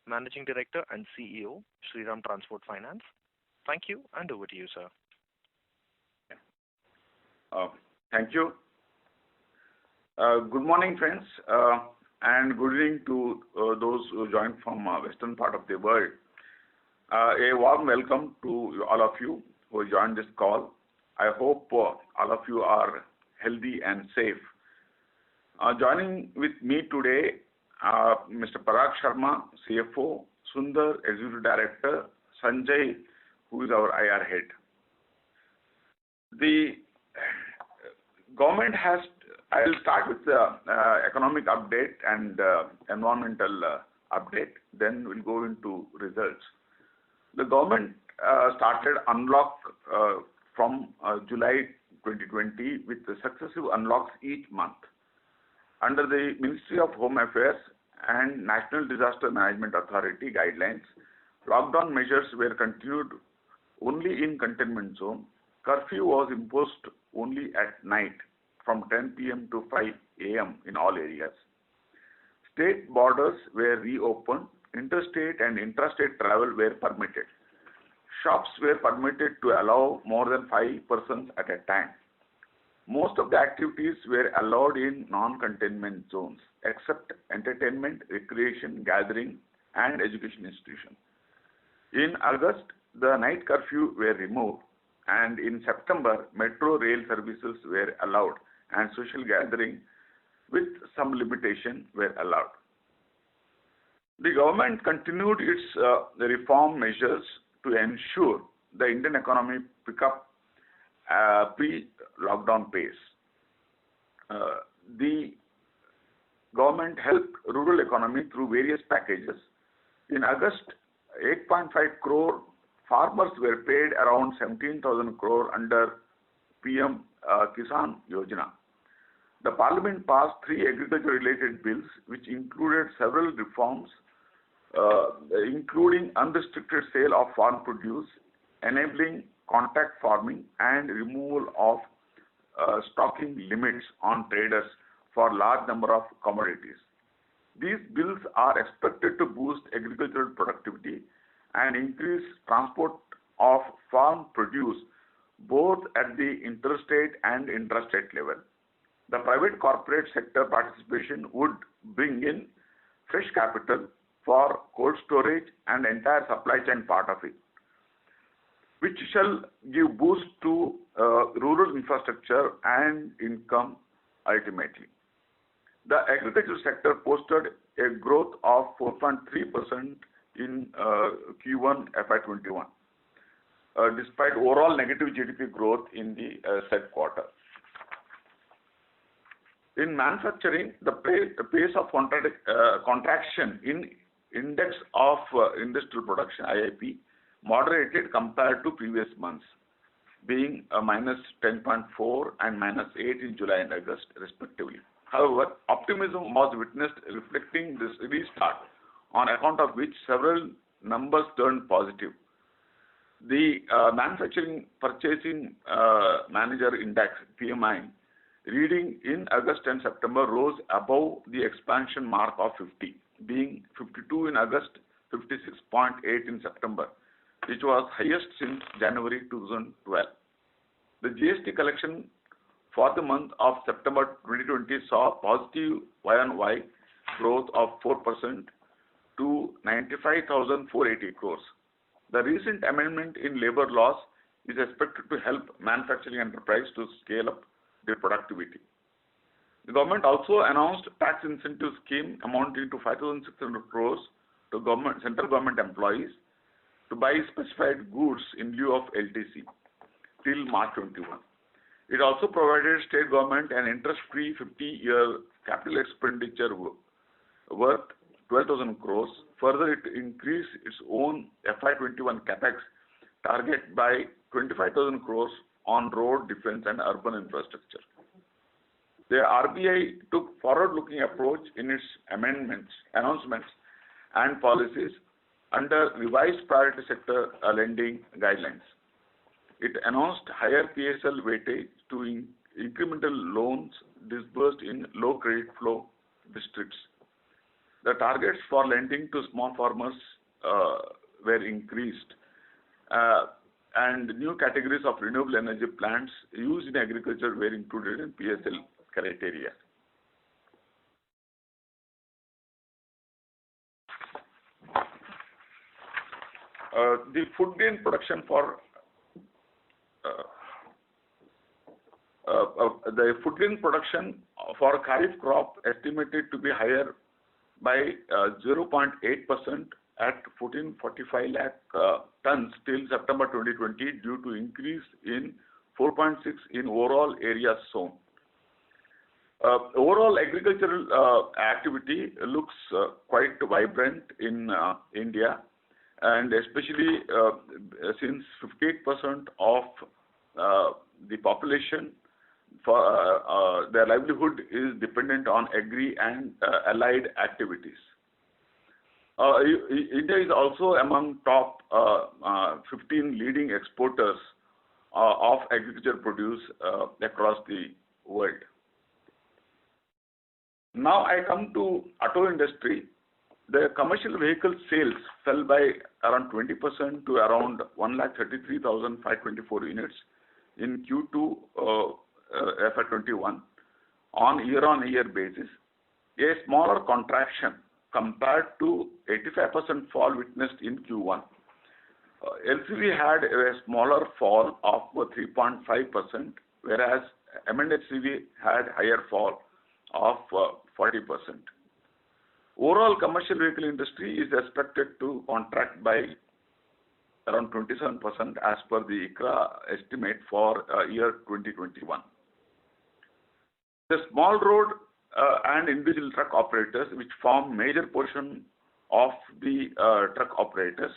Managing Director and CEO, Shriram Transport Finance. Thank you, and over to you, sir. Thank you. Good morning, friends, and good evening to those who joined from western part of the world. A warm welcome to all of you who joined this call. I hope all of you are healthy and safe. Joining with me today, Mr. Parag Sharma, CFO, Sundar, Executive Director, Sanjay, who is our IR head. The government has, I will start with the economic update and environmental update, then we'll go into results. The government started unlock from July 2020 with the successive unlocks each month. Under the Ministry of Home Affairs and National Disaster Management Authority guidelines, lockdown measures were continued only in containment zone. Curfew was imposed only at night from 10 p.m. to 5 a.m. in all areas. State borders were reopened. Interstate and intrastate travel were permitted. Shops were permitted to allow more than 5 persons at a time. Most of the activities were allowed in non-containment zones, except entertainment, recreation, gathering, and education institutions. In August, the night curfew were removed, and in September, metro rail services were allowed, and social gathering with some limitation were allowed. The government continued its reform measures to ensure the Indian economy pick up pre-lockdown pace. The government helped rural economy through various packages. In August, 8.5 crore farmers were paid around 17,000 crore under PM Kisan Yojana. The Parliament passed 3 agriculture-related bills which included several reforms, including unrestricted sale of farm produce, enabling contact farming, and removal of stocking limits on traders for large number of commodities. These bills are expected to boost agricultural productivity and increase transport of farm produce both at the interstate and intrastate level. The private corporate sector participation would bring in fresh capital for cold storage and entire supply chain part of it, which shall give boost to rural infrastructure and income ultimately. The agriculture sector posted a growth of 4.3% in Q1FY21, despite overall negative GDP growth in the said quarter. In manufacturing, the pace of contraction in Index of Industrial Production (IIP) moderated compared to previous months, being a -10.4 and -8 in July and August respectively. However, optimism was witnessed reflecting this restart, on account of which several numbers turned positive. The Manufacturing Purchasing Manager Index (PMI) reading in August and September rose above the expansion mark of 50, being 52 in August, 56.8 in September, which was highest since January 2012. The GST collection for the month of September 2020 saw positive Y-on-Y growth of 4% to 95,480 crores. The recent amendment in labor laws is expected to help manufacturing enterprise to scale up their productivity. The government also announced tax incentive scheme amounting to 5,600 crores to central government employees to buy specified goods in lieu of LTC till March 21. It also provided state government an interest-free 50-year capital expenditure worth 12,000 crores. Further, it increased its own FY21 capex target by 25,000 crores on road, defense, and urban infrastructure. The RBI took forward-looking approach in its announcements, and policies under revised priority sector lending guidelines. It announced higher PSL weightage to incremental loans disbursed in low credit flow districts. the targets for lending to small farmers were increased, and new categories of renewable energy plants used in agriculture were included in PSL criteria. The food grain production for Kharif crop estimated to be higher by 0.8% at 1445 lakh tons till September 2020 due to increase in 4.6 in overall area sown. Overall agricultural activity looks quite vibrant in India, and especially since 58% of the population for their livelihood is dependent on agri and allied activities. India is also among top 15 leading exporters of agriculture produce across the world. Now I come to auto industry. The commercial vehicle sales fell by around 20% to around 133,524 units in Q2 FY21 on year-on-year basis, a smaller contraction compared to 85% fall witnessed in Q1. LCV had a smaller fall of 3.5%, whereas M&HCV had higher fall of 40%. Overall commercial vehicle industry is expected to contract by around 27% as per the ICRA estimate for year 2021. The small road and individual truck operators, which form major portion of the truck operators,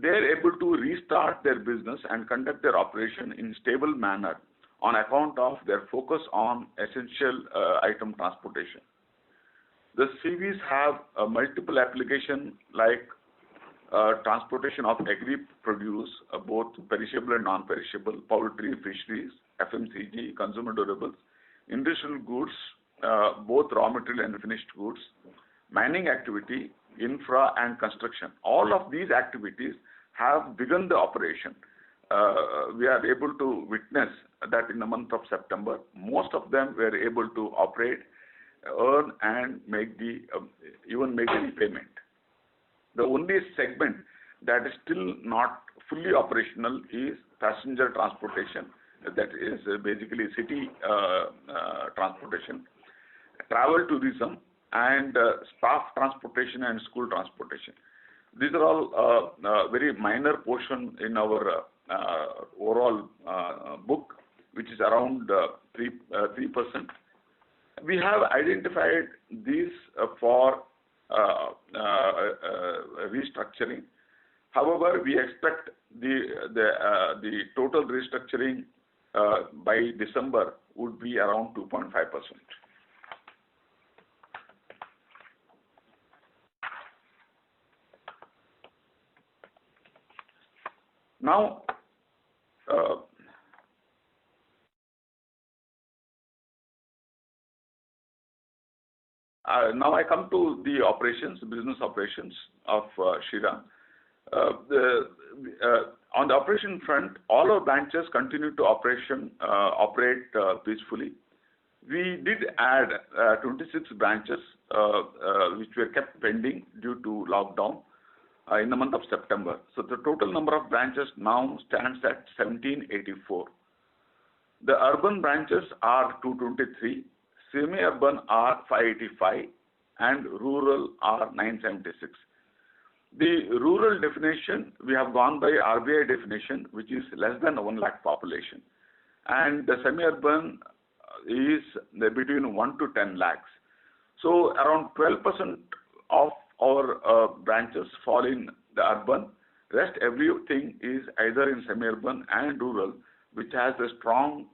they are able to restart their business and conduct their operation in stable manner on account of their focus on essential item transportation. The CVs have multiple application like transportation of agri produce, both perishable and non-perishable, poultry, fisheries, FMCG, consumer durables, industrial goods, both raw material and finished goods, mining activity, infra and construction. All of these activities have begun the operation. We are able to witness that in the month of September, most of them were able to operate, earn and make the even make the repayment. The only segment that is still not fully operational is passenger transportation, that is basically city transportation, travel tourism, and staff transportation and school transportation. These are all very minor portion in our overall book, which is around 3%. We have identified these for restructuring. However, we expect the total restructuring by December would be around 2.5%. Now, now I come to the operations, business operations of Shriram. On the operation front, all our branches continue to operate peacefully. We did add 26 branches which were kept pending due to lockdown in the month of September. So the total number of branches now stands at 1784. The urban branches are 223, semi-urban are 585, and rural are 976. The rural definition, we have gone by RBI definition, which is less than 1 lakh population. And the semi-urban is between 1 to 10 lakhs. So around 12% of our branches fall in the urban. Rest everything is either in semi-urban and rural, which has a strong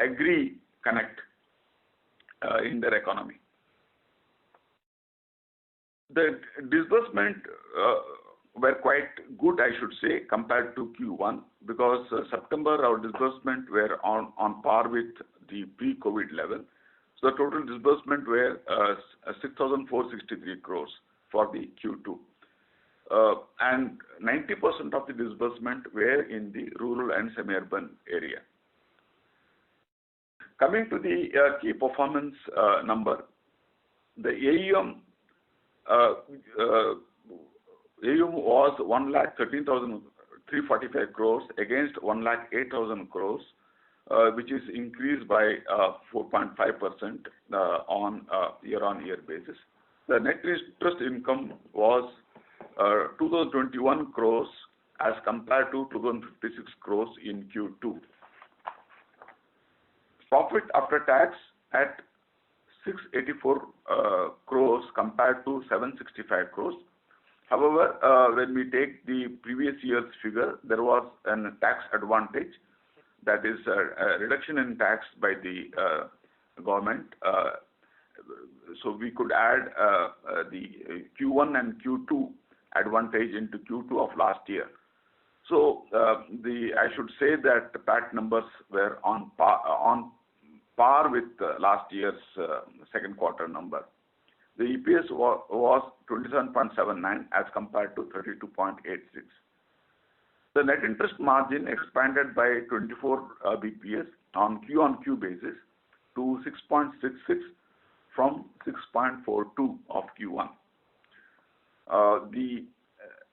agri connect in their economy. The disbursement were quite good, I should say, compared to Q1, because September our disbursement were on par with the pre-COVID level. the total disbursement were 6,463 crores for the Q2. And 90% of the disbursement were in the rural and semi-urban area. Coming to the key performance number, the AUM was 1,13,345 crores against 1,08,000 crores, which is increased by 4.5% on year-on-year basis. The net interest income was 2,021 crores as compared to 2,056 crores in Q2. Profit after tax at 684 crores compared to 765 crores. However, when we take the previous year's figure, there was a tax advantage, that is a reduction in tax by the government. So we could add the Q1 and Q2 advantage into Q2 of last year. So I should say that the PAT numbers were on par with last year's second quarter number. The EPS was 27.79 as compared to 32.86. The net interest margin expanded by 24 BPS on Q basis to 6.66 from 6.42 of Q1. The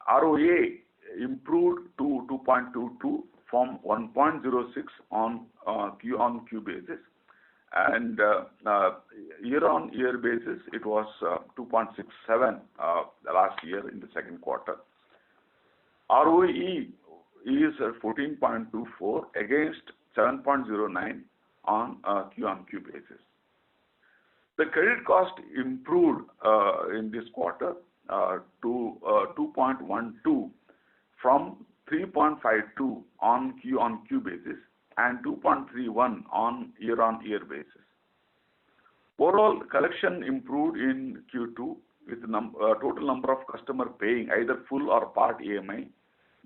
ROA improved to 2.22 from 1.06 on Q basis, and year-on-year basis it was 2.67 last year in the second quarter. ROE is 14.24 against 7.09 on Q basis. The credit cost improved in this quarter to 2.12 from 3.52 on Q basis and 2.31 on year-on-year basis. Overall collection improved in Q2 with total number of customer paying either full or part EMI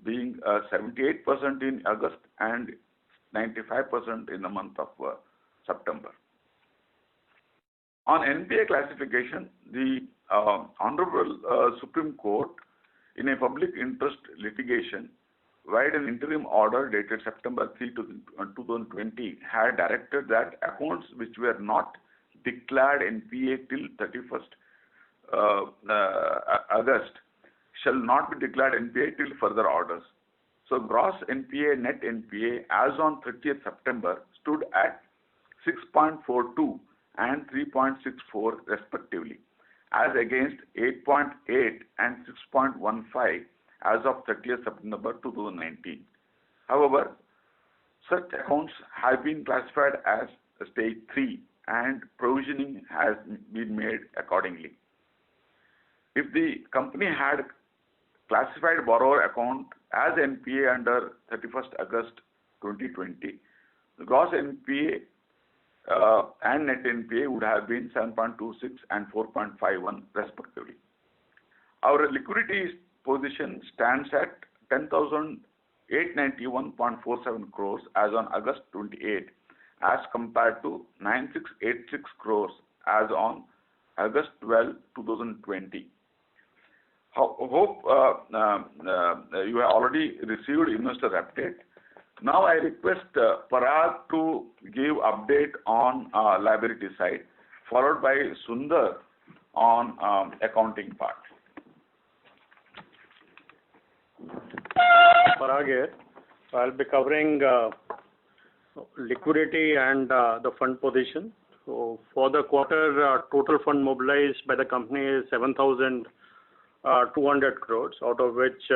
being 78% in August and 95% in the month of September. On NPA classification, the Honorable Supreme Court in a public interest litigation via an interim order dated September 3, 2020 had directed that accounts which were not declared NPA till 31st August shall not be declared NPA till further orders. So gross NPA, net NPA as on 30th September stood at 6.42 and 3.64 respectively, as against 8.8 and 6.15 as of 30th September 2019. However, such accounts have been classified as stage 3 and provisioning has been made accordingly. If the company had classified borrower account as NPA under 31st August 2020, the gross NPA and net NPA would have been 7.26 and 4.51 respectively. Our liquidity position stands at 10,891.47 crores as on August 28 as compared to 9,686 crores as on August 12, 2020. Hope you have already received investor update. Now I request Parag to give update on liability side, followed by Sundar on accounting part. Parag here. I'll be covering liquidity and the fund position. So for the quarter, total fund mobilized by the company is 7,200 crores, out of which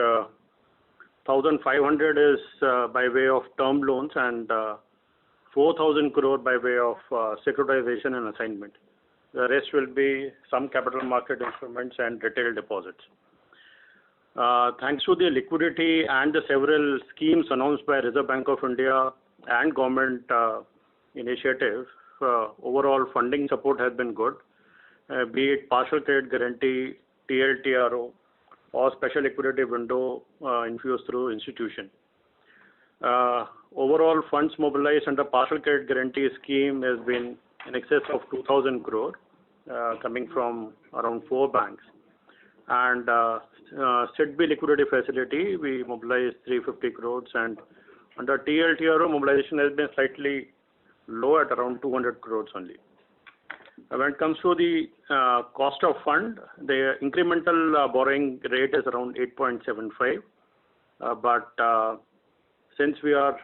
1,500 is by way of term loans and 4,000 crore by way of securitization and assignment. The rest will be some capital market instruments and retail deposits. Thanks to the liquidity and the several schemes announced by Reserve Bank of India and government initiative, overall funding support has been good, be it partial credit guarantee, TLTRO, or special liquidity window infused through institution. Overall funds mobilized under partial credit guarantee scheme has been in excess of 2,000 crore coming from around 4 banks. And SIDBI liquidity facility, we mobilized 350 crores, and under TLTRO, mobilization has been slightly low at around 200 crores only. When it comes to the cost of fund, the incremental borrowing rate is around 8.75, but since we are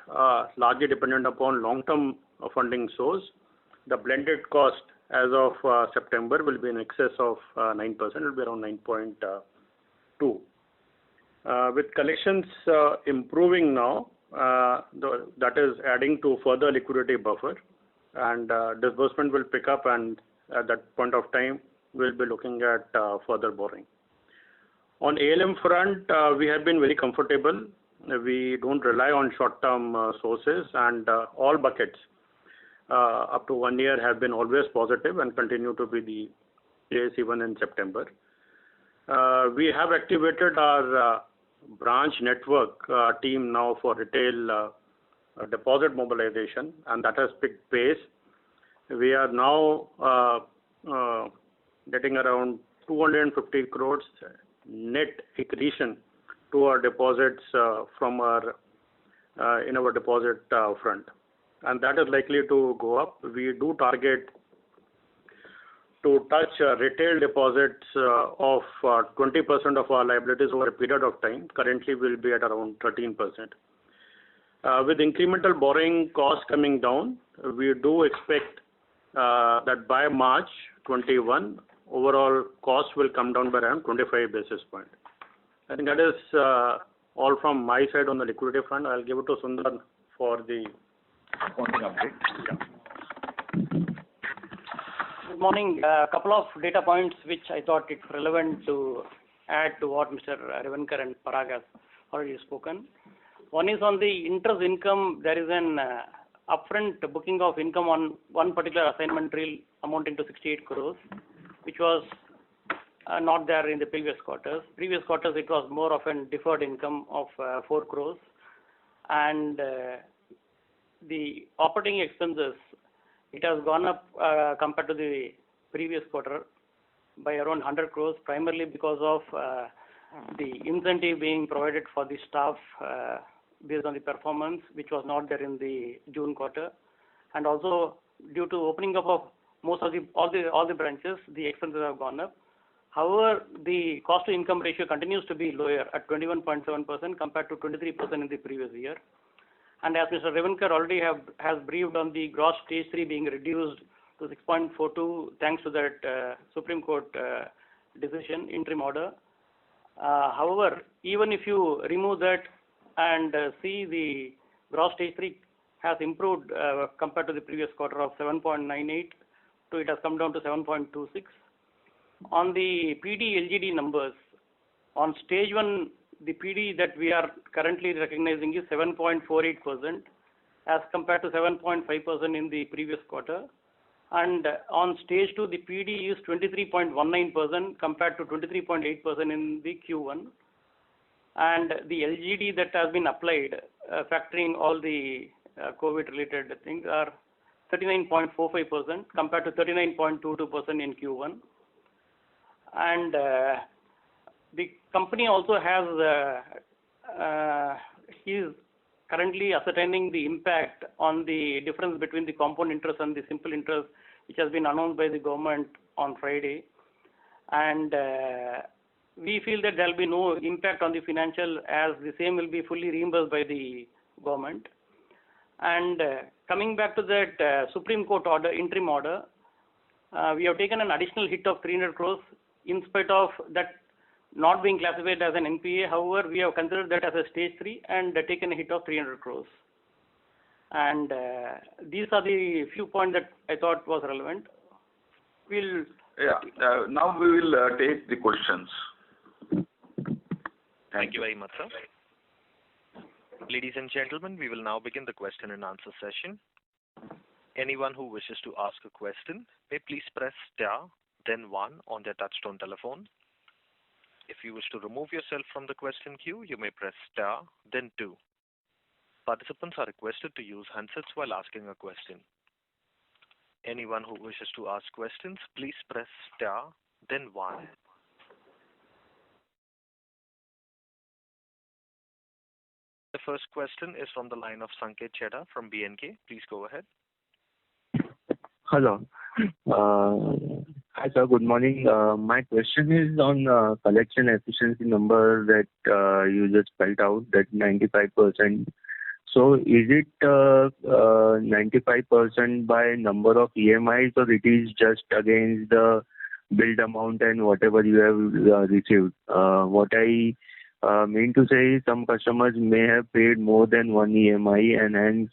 largely dependent upon long-term funding source, the blended cost as of September will be in excess of 9%, it will be around 9.2. With collections improving now, that is adding to further liquidity buffer, and disbursement will pick up, and at that point of time, we'll be looking at further borrowing. On ALM front, we have been very comfortable. We don't rely on short-term sources, and all buckets up to 1 year have been always positive and continue to be the case even in September. We have activated our branch network team now for retail deposit mobilization, and that has picked pace. We are now getting around 250 crores net accretion to our deposits from our in our deposit front, and that is likely to go up. We do target to touch retail deposits of 20% of our liabilities over a period of time. Currently, we'll be at around 13%. With incremental borrowing costs coming down, we do expect that by March 21, overall costs will come down by around 25 basis points. I think that is all from my side on the liquidity front. I'll give it to Sundar for the accounting update. Yeah. Good morning. A couple of data points which I thought it's relevant to add to what Mr. Revankar and Parag has already spoken. One is on the interest income. There is an upfront booking of income on one particular assignment reel amounting to 68 crores, which was not there in the previous quarters. Previous quarters, it was more of a deferred income of 4 crores. And the operating expenses, it has gone up compared to the previous quarter by around 100 crores, primarily because of the incentive being provided for the staff based on the performance, which was not there in the June quarter, and also due to opening up of most of all the branches, the expenses have gone up. However, the cost to income ratio continues to be lower at 21.7% compared to 23% in the previous year. And as Mr. Revankar already has briefed on the gross stage 3 being reduced to 6.42 thanks to that Supreme Court decision, interim order. However, even if you remove that and see the gross stage 3 has improved compared to the previous quarter of 7.98 to it has come down to 7.26. On the PD LGD numbers, on stage 1, the PD that we are currently recognizing is 7.48% as compared to 7.5% in the previous quarter. And on stage 2, the PD is 23.19% compared to 23.8% in the Q1. And the LGD that has been applied, factoring all the COVID-related things, are 39.45% compared to 39.22% in Q1. And the company also has is currently ascertaining the impact on the difference between the compound interest and the simple interest, which has been announced by the government on Friday. And we feel that there will be no impact on the financial, as the same will be fully reimbursed by the government. And coming back to that Supreme Court order, interim order, we have taken an additional hit of 300 crores in spite of that not being classified as an NPA. However, we have considered that as a stage 3 and taken a hit of 300 crores. And these are the few points that I thought was relevant. Now we will take the questions. Thank you very much, sir. Ladies and gentlemen, we will now begin the question and answer session. Anyone who wishes to ask a question may please press star, then 1 on their touchtone telephone. If you wish to remove yourself from the question queue, you may press star, then 2. Participants are requested to use handsets while asking a question. Anyone who wishes to ask questions, please press star, then one. The first question is from the line of Sanket Chheda from BNK. Please go ahead. Hello. Hi, sir. Good morning. My question is on collection efficiency number that you just spelled out, that 95%. So is it 95% by number of EMIs, or it is just against the billed amount and whatever you have received? What I mean to say is some customers may have paid more than one EMI, and hence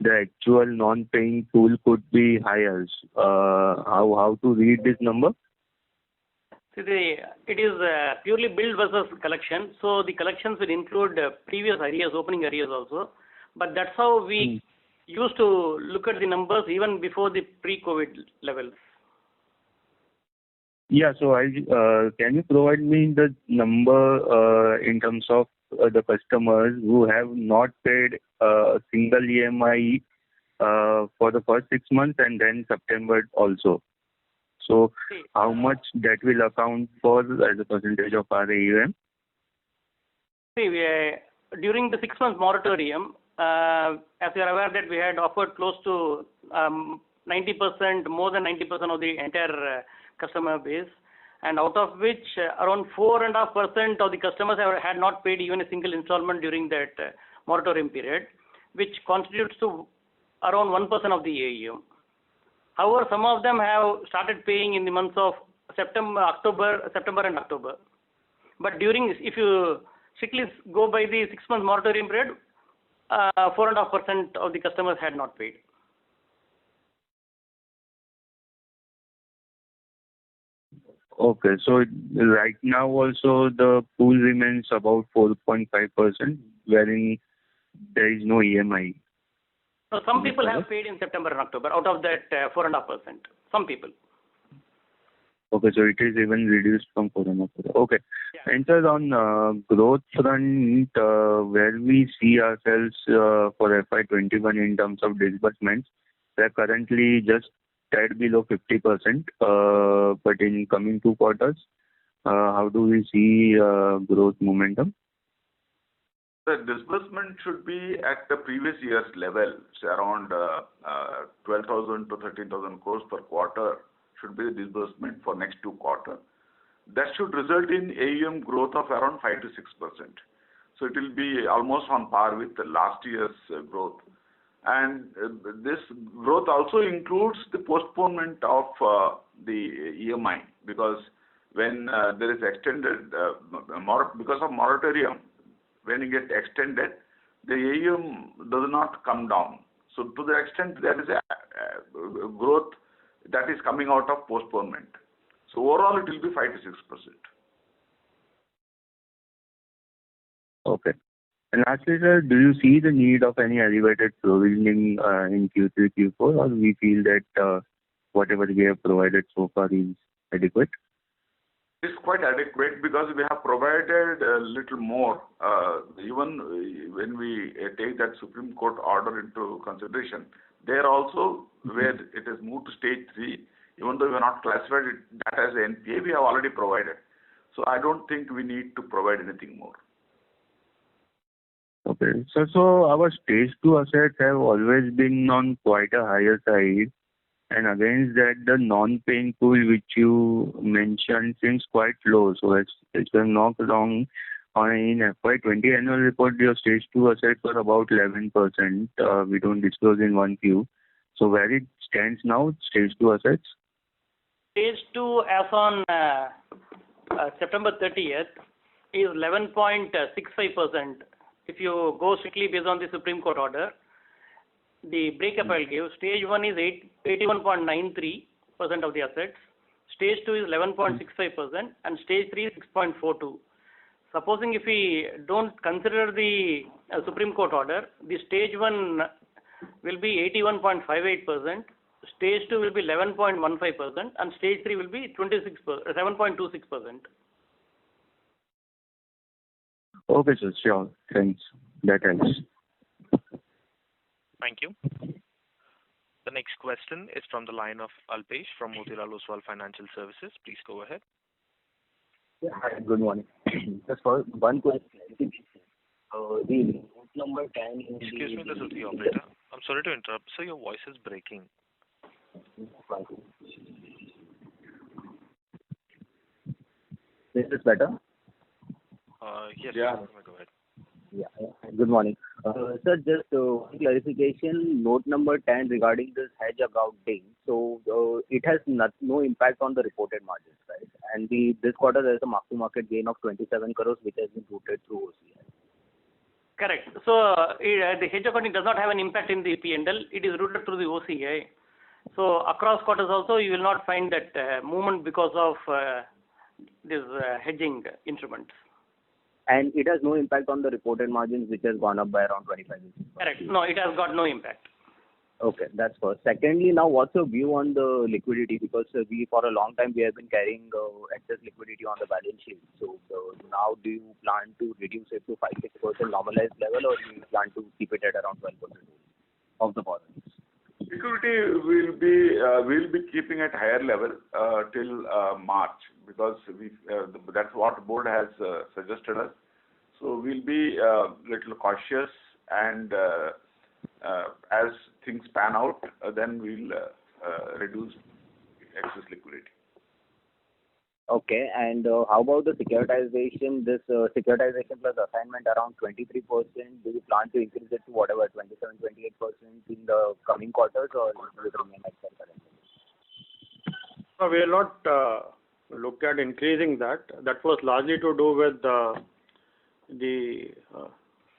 the actual non-paying pool could be higher. How to read this number? See, it is purely billed versus collection. So the collections will include previous arrears, opening arrears also. But that's how we used to look at the numbers even before the pre-COVID levels. Yeah, so can you provide me the number in terms of the customers who have not paid a single EMI for the first 6 months and then September also? So how much that will account for as a percentage of our AUM? See, during the 6 months moratorium, as you are aware that we had offered close to 90%, more than 90% of the entire customer base, and out of which around 4.5% of the customers had not paid even a single installment during that moratorium period, which constitutes to around 1% of the AUM. However, some of them have started paying in the months of September and October. But if you strictly go by the 6 month moratorium period, 4.5% of the customers had not paid. Okay, so right now also the pool remains about 4.5%, wherein there is no EMI. So some people have paid in September and October out of that 4.5%. Some people. Okay, so it is even reduced from 4.5%. Okay. Yeah. And sir, on growth front, where we see ourselves for FY21 in terms of disbursements, we are currently just tad below 50%, but in coming 2 quarters, how do we see growth momentum? The disbursement should be at the previous year's level, say around 12,000 to 13,000 crores per quarter should be the disbursement for next 2 quarters. That should result in AUM growth of around 5 to 6%. So it will be almost on par with the last year's growth. And this growth also includes the postponement of the EMI, because when there is extended, because of moratorium, when it gets extended, the AUM does not come down. So to the extent there is a growth that is coming out of postponement. So overall it will be 5 to 6%. Okay. And lastly, sir, do you see the need of any elevated provisioning in Q3, Q4, or we feel that whatever we have provided so far is adequate? It's quite adequate because we have provided a little more. Even when we take that Supreme Court order into consideration, there also where it has moved to stage 3, even though we have not classified that as NPA, we have already provided. So I don't think we need to provide anything more. Okay. So our stage 2 assets have always been on quite a higher side. And against that, the non-paying pool which you mentioned seems quite low. So if I'm not wrong, in FY20 annual report, your stage 2 assets were about 11%. We don't disclose in 1Q. So where it stands now, stage 2 assets? Stage 2 as on September 30th is 11.65%. If you go strictly based on the Supreme Court order, the breakup I'll give. Stage 1 is 81.93% of the assets. Stage 2 is 11.65% and stage 3 is 6.42. Supposing if we don't consider the Supreme Court order, the stage 1 will be 81.58%, stage 2 will be 11.15% and stage 3 will be 7.26%. Okay, sir. Sure. Thanks. That helps. Thank you. The next question is from the line of Alpesh from Motilal Oswal Financial Services. Please go ahead. Yeah, hi, good morning. Just for one question. The note number 10 in Excuse me, this is the operator. I'm sorry to interrupt, sir. Your voice is breaking. Is this better? Yes, Yeah. sir. Go ahead. Yeah. Good morning. Sir, just one clarification, note number 10 regarding this hedge accounting. So, it has no impact on the reported margins, right? And this quarter, there is a mark-to-market gain of 27 crores, which has been routed through OCI. Correct. So the hedge accounting does not have an impact in the P&L. It is routed through the OCI. So across quarters also, you will not find that movement because of this hedging instruments. And it has no impact on the reported margins, which has gone up by around 25 basis points. Correct. No, it has got no impact. Okay, that's first. Secondly, now what's your view on the liquidity? Because we, for a long time, we have been carrying excess liquidity on the balance sheet. So now do you plan to reduce it to 5-6% normalized level, or do you plan to keep it at around 12% of the borrowings? Liquidity will be keeping at higher level till March, because that's what board has suggested us. So we'll be little cautious, and as things pan out, then we'll reduce excess liquidity. Okay, and how about the securitization? This securitization plus assignment around 23%. Do you plan to increase it to whatever 27-28% in the coming quarters, or will it remain like that currently? No, we will not look at increasing that. That was largely to do with the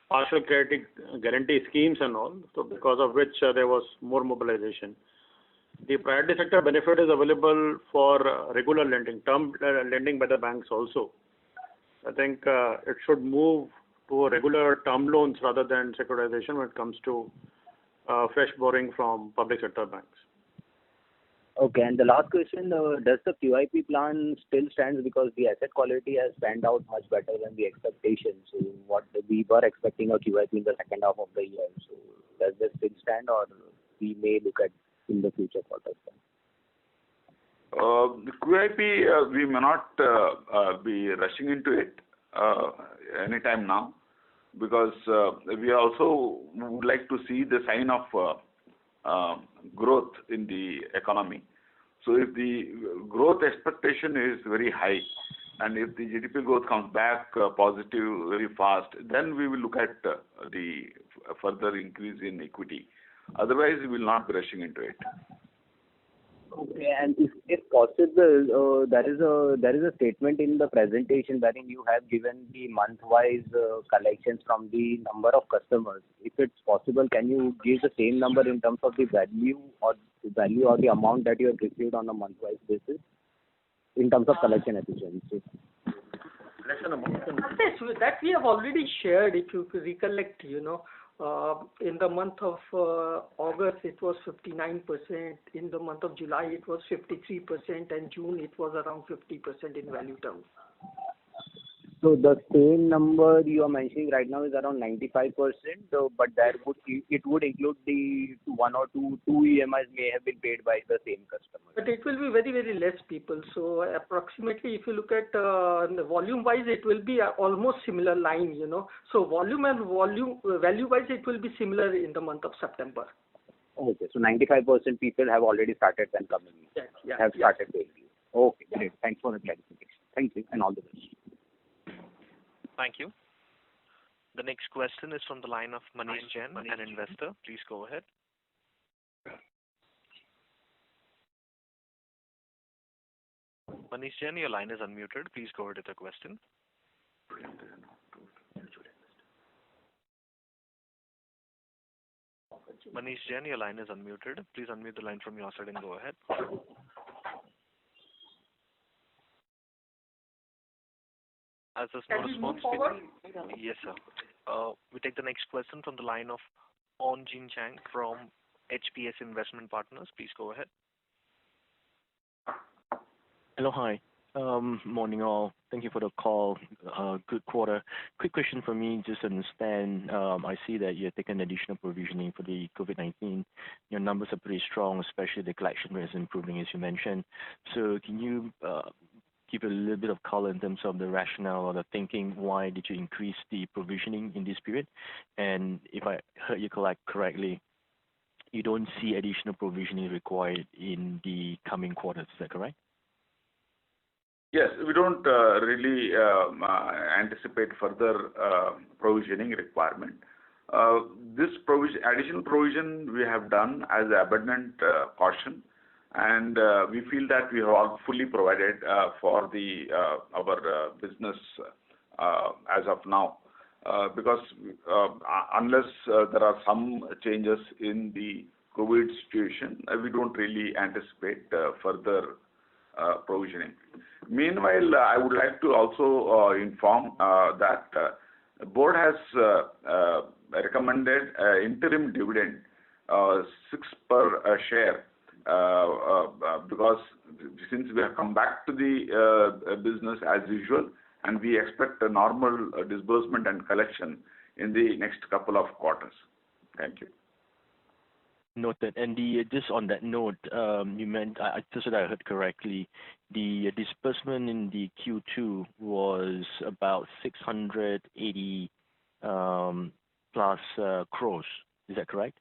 partial credit guarantee schemes and all. So because of which there was more mobilization. The priority sector benefit is available for regular lending, term lending by the banks also. I think it should move to regular term loans rather than securitization when it comes to fresh borrowing from public sector banks. Okay, and the last question, does the QIP plan still stands, because the asset quality has panned out much better than the expectations? So what we were expecting a QIP in the second half of the year. So does this still stand, or we may look at in the future quarters? The QIP, we may not be rushing into it anytime now, because we also would like to see the sign of growth in the economy. So if the growth expectation is very high, and if the GDP growth comes back positive very fast, then we will look at the further increase in equity. Otherwise, we will not be rushing into it. Okay, and if possible, there is a statement in the presentation wherein you have given the month-wise collections from the number of customers. If it's possible, can you give the same number in terms of the value or the amount that you have received on a month-wise basis in terms of collection efficiency? That we have already shared, if you recollect, in the month of August it was 59%, in the month of July it was 53%, and June it was around 50% in value terms. So the same number you are mentioning right now is around 95%, but it would include the one or two EMIs may have been paid by the same customer. But it will be very, very less people. So approximately, if you look at the volume-wise, it will be almost similar line, So volume and value-wise, it will be similar in the month of September. Okay, so 95% people have already started and coming. Have started paying you. Okay, great. Thanks for the clarification. Thank you, and all the best. Thank you. The next question is from the line of Manish Jain, an investor. Please go ahead. Manish Jain, your line is unmuted. Please go ahead with the question. Manish Jain, your line is unmuted. Please unmute the line from your side and go ahead. As there's no response, yes, sir. We take the next question from the line of On Jin Chang from HPS Investment Partners. Please go ahead. Hello, hi. Morning all. Thank you for the call. Good quarter. Quick question for me, just to understand, I see that you're taking additional provisioning for the COVID-19. Your numbers are pretty strong, especially the collection rate is improving, as you mentioned. So can you give a little bit of color in terms of the rationale or the thinking, why did you increase the provisioning in this period? And if I heard you correctly, you don't see additional provisioning required in the coming quarters. Is that correct? Yes, we don't really anticipate further provisioning requirement. This additional provision we have done as abundant caution, and we feel that we have all fully provided for our business as of now. Because unless there are some changes in the COVID situation, we don't really anticipate further provisioning. Meanwhile, I would like to also inform that the board has recommended interim dividend 6 per share because since we have come back to the business as usual, and we expect a normal disbursement and collection in the next couple of quarters. Thank you. Noted. And just on that note, you meant, just so that I heard correctly, the disbursement in the Q2 was about 680 plus crores. Is that correct?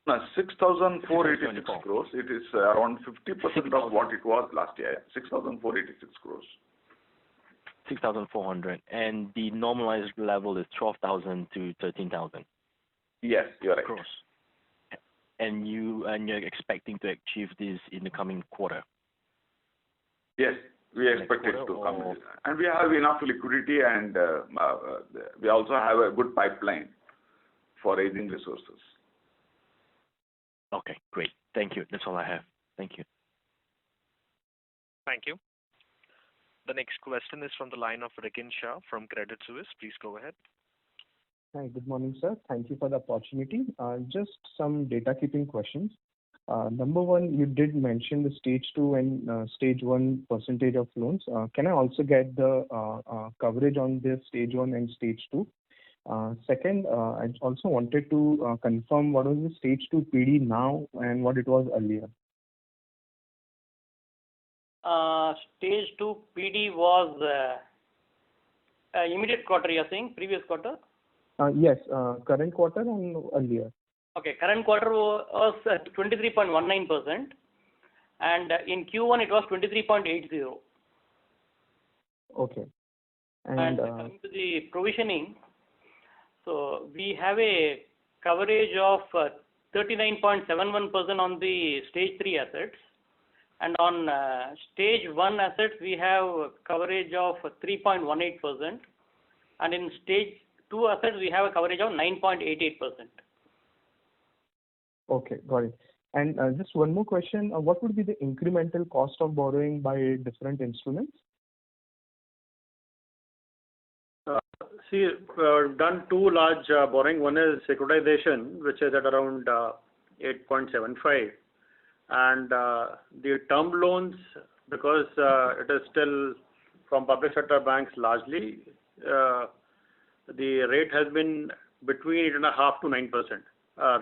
No, 6,486 crores. It is around 50% of what it was last year. 6,486 crores. 6,400. And the normalized level is 12,000 to 13,000. Yes, you're right. Crores. And you're expecting to achieve this in the coming quarter? Yes, we expect it to come. And we have enough liquidity, and we also have a good pipeline for raising resources. Okay, great. Thank you. That's all I have. Thank you. Thank you. The next question is from the line of Rikin Shah from Credit Suisse. Please go ahead. Hi, good morning, sir. Thank you for the opportunity. Just some data keeping questions. Number one, you did mention the stage 2 and stage 1 percentage of loans. Can I also get the coverage on the stage 1 and stage 2? Second, I also wanted to confirm what was the stage 2 PD now and what it was earlier. Stage 2 PD was immediate quarter, you're saying, previous quarter? Yes, current quarter and earlier. Okay, current quarter was 23.19%, and in Q1 it was 23.80%. Okay. And coming to the provisioning, so we have a coverage of 39.71% on the stage 3 assets, and on stage 1 assets we have coverage of 3.18%, and in stage 2 assets we have a coverage of 9.88%. Okay, got it. And just one more question. What would be the incremental cost of borrowing by different instruments? See, we've done two large borrowing. One is securitization, which is at around 8.75. And the term loans, because it is still from public sector banks largely, the rate has been between 8.5% to 9%.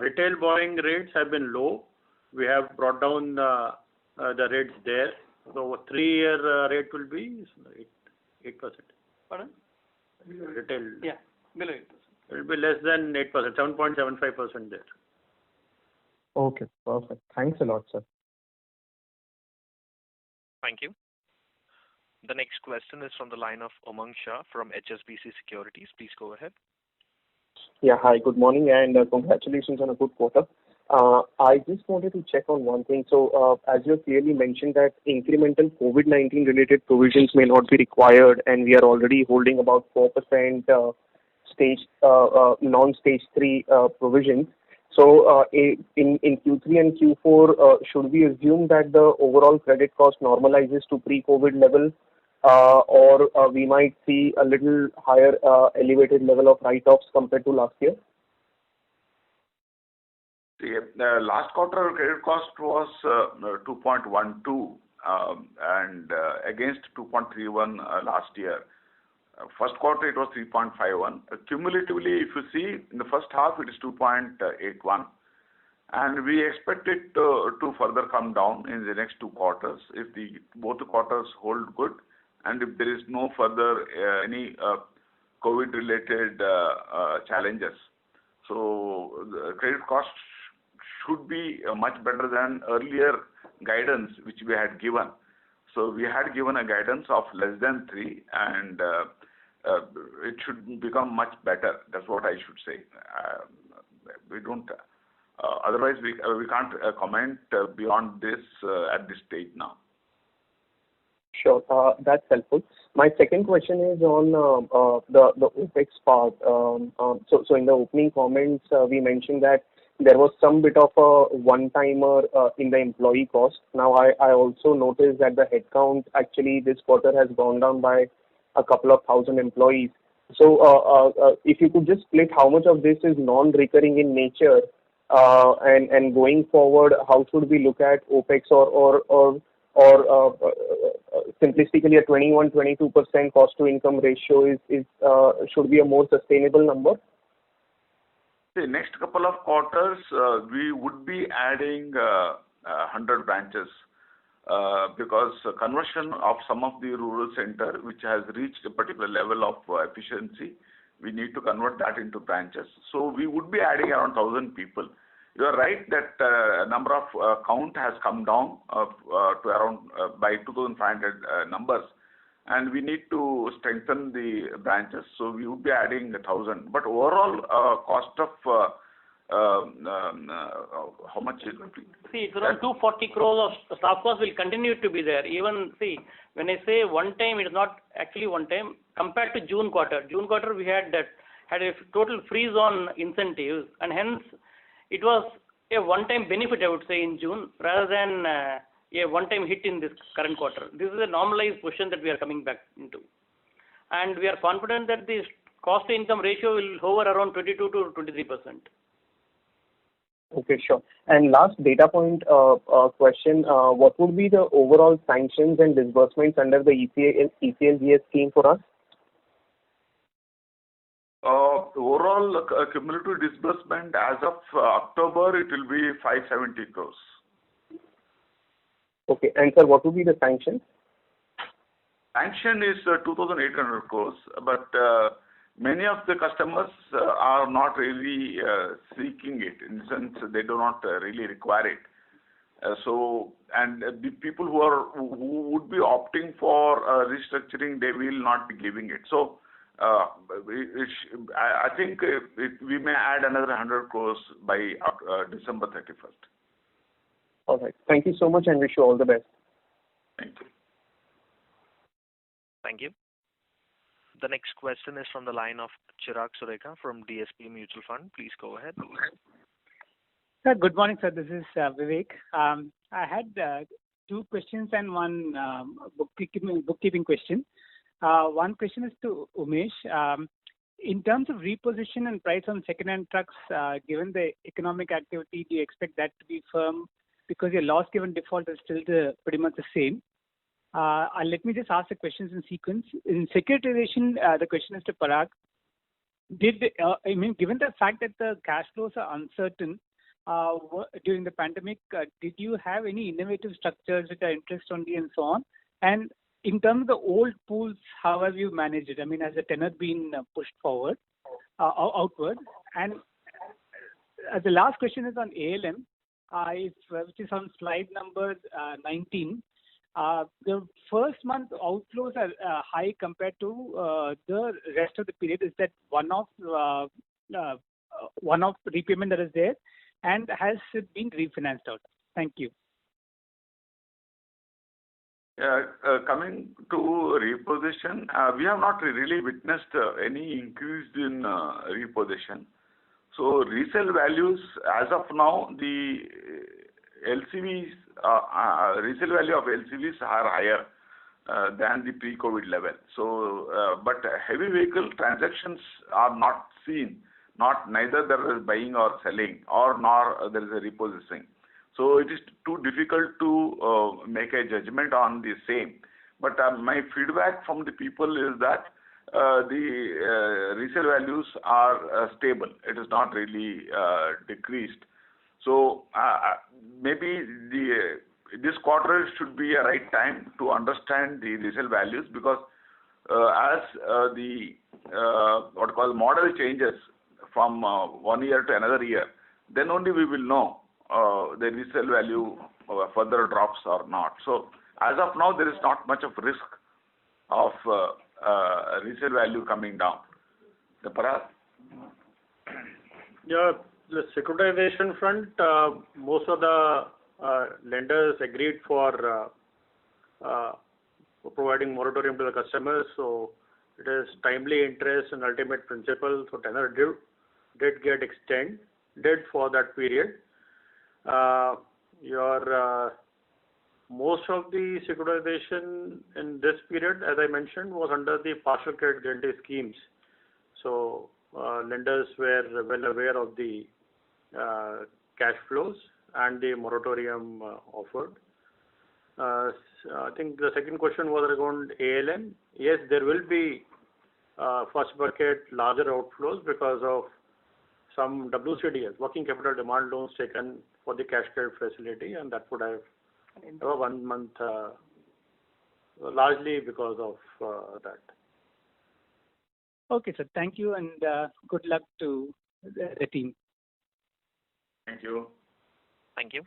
Retail borrowing rates have been low. We have brought down the rates there. So a 3-year rate will be 8%. Pardon? Retail. Yeah, below 8%. It will be less than 8%, 7.75% there. Okay, perfect. Thanks a lot, sir. Thank you. The next question is from the line of Umang Shah from HSBC Securities. Please go ahead. Yeah, hi, good morning, and congratulations on a good quarter. I just wanted to check on one thing. So, as you clearly mentioned that incremental COVID-19 related provisions may not be required, and we are already holding about 4% non-stage 3 provisions. So, in Q3 and Q4, should we assume that the overall credit cost normalizes to pre-COVID level, or we might see a little higher elevated level of write-offs compared to last year? The last quarter credit cost was 2.12, and against 2.31 last year. First quarter it was 3.51. Cumulatively, if you see, in the first half it is 2.81. And we expect it to further come down in the next two quarters if both the quarters hold good and if there is no further any COVID-related challenges. So the credit cost should be much better than earlier guidance which we had given. So we had given a guidance of less than 3 and it should become much better. That's what I should say. We don't. Otherwise, we can't comment beyond this at this stage now. Sure, that's helpful. My second question is on the OPEX part. So in the opening comments, we mentioned that there was some bit of a one-timer in the employee cost. Now, I also noticed that the headcount actually this quarter has gone down by a couple of thousand employees. So if you could just split how much of this is non-recurring in nature, and going forward, how should we look at OPEX or simplistically a 21-22% cost to income ratio is should be a more sustainable number? The next couple of quarters, we would be adding 100 branches because conversion of some of the rural center which has reached a particular level of efficiency, we need to convert that into branches. So we would be adding around 1,000 people. You are right that number of count has come down to around by 2,500 numbers, and we need to strengthen the branches. So we would be adding 1,000. But overall cost of how much is it? See, it's around 240 crores of staff cost will continue to be there. Even, see, when I say one time, it is not actually one time. Compared to June quarter we had a total freeze on incentives, and hence it was a one-time benefit, I would say, in June, rather than a one-time hit in this current quarter. This is a normalized position that we are coming back into. And we are confident that the cost-to-income ratio will hover around 22 to 23%. Okay, sure. And last data point question, what would be the overall sanctions and disbursements under the ECLGS scheme for us? Overall cumulative disbursement as of October, it will be 570 crores. Okay, and sir, what would be the sanction? Sanction is 2,800 crores, but many of the customers are not really seeking it, in the sense they do not really require it. So, and the people who would be opting for restructuring, they will not be giving it. So, I think we may add another 100 crores by December 31st. All right. Thank you so much and wish you all the best. Thank you. Thank you. The next question is from the line of Chirag Sureka from DSP Mutual Fund. Please go ahead. Sir, good morning, sir. This is Vivek. I had two questions and one bookkeeping question. One question is to Umesh. In terms of reposition and price on second-hand trucks, given the economic activity, do you expect that to be firm? Because your loss given default is still pretty much the same. Let me just ask the questions in sequence. In securitization, the question is to Parag. Given the fact that the cash flows are uncertain during the pandemic, did you have any innovative structures which are interest only and so on? And in terms of the old pools, how have you managed it? I mean, has the tenor been pushed forward, outward? And the last question is on ALM, which is on slide number 19. The first month outflows are high compared to the rest of the period. Is that one-off repayment that is there? And has it been refinanced out? Thank you. Coming to reposition, we have not really witnessed any increase in reposition. So resale values, as of now, the LCVs, resale value of LCVs are higher than the pre-COVID level. So, but heavy vehicle transactions are not seen. Neither there is buying or selling, or nor there is a repossessing. So it is too difficult to make a judgment on the same. But my feedback from the people is that the resale values are stable. It is not really decreased. So maybe this quarter should be a right time to understand the resale values, because as the what called model changes from 1 year to another year, then only we will know the resale value further drops or not. So as of now, there is not much of risk of resale value coming down. The Parag? Yeah, the securitization front, most of the lenders agreed for providing moratorium to the customers. So it is timely interest and ultimate principal. So tenor did get extended for that period. Most of the securitization in this period, as I mentioned, was under the partial credit guarantee schemes. So lenders were well aware of the cash flows and the moratorium offered. I think the second question was around ALM. Yes, there will be first bucket larger outflows because of some WCDs, working capital demand loans taken for the cash credit facility, and that would have 1 month, largely because of that. Okay, sir. Thank you, and good luck to the team. Thank you. Thank you.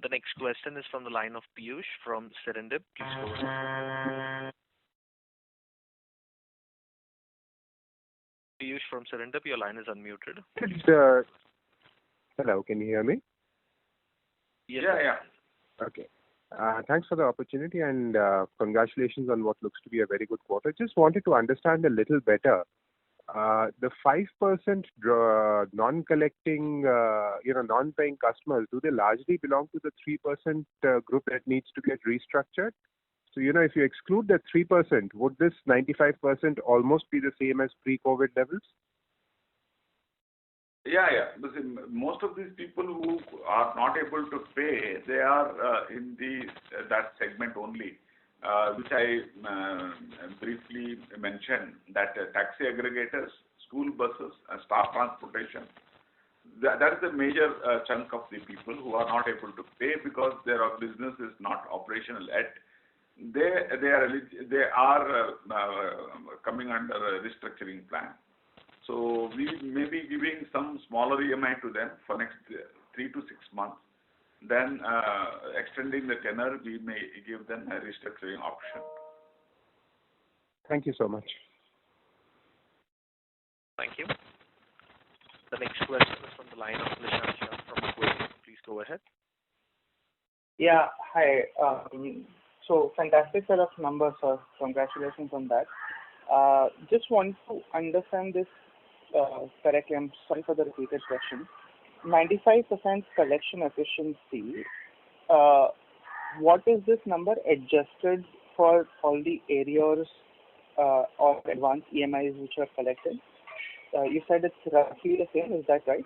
The next question is from the line of Piyush from Serendip. Please go ahead. Piyush from Serendip, your line is unmuted. Hello, can you hear me? Yes. Yeah. Okay. Thanks for the opportunity, and congratulations on what looks to be a very good quarter. Just wanted to understand a little better. The 5% non-collecting, non-paying customers, do they largely belong to the 3% group that needs to get restructured? So, if you exclude that 3%, would this 95% almost be the same as pre-COVID levels? Yeah. Most of these people who are not able to pay, they are in that segment only, which I briefly mentioned, that taxi aggregators, school buses, staff transportation. That is the major chunk of the people who are not able to pay because their business is not operational yet. They are coming under a restructuring plan. So we may be giving some smaller EMI to them for next 3 to 6 months. Then extending the tenor, we may give them a restructuring option. Thank you so much. Thank you. The next question is from the line of Nishan Shah from Macquarie. Please go ahead. Yeah, hi. So fantastic set of numbers, sir. Congratulations on that. Just want to understand this correctly. I'm sorry for the repeated question. 95% collection efficiency. What is this number adjusted for all the arrears or advance EMIs which are collected? You said it's roughly the same. Is that right?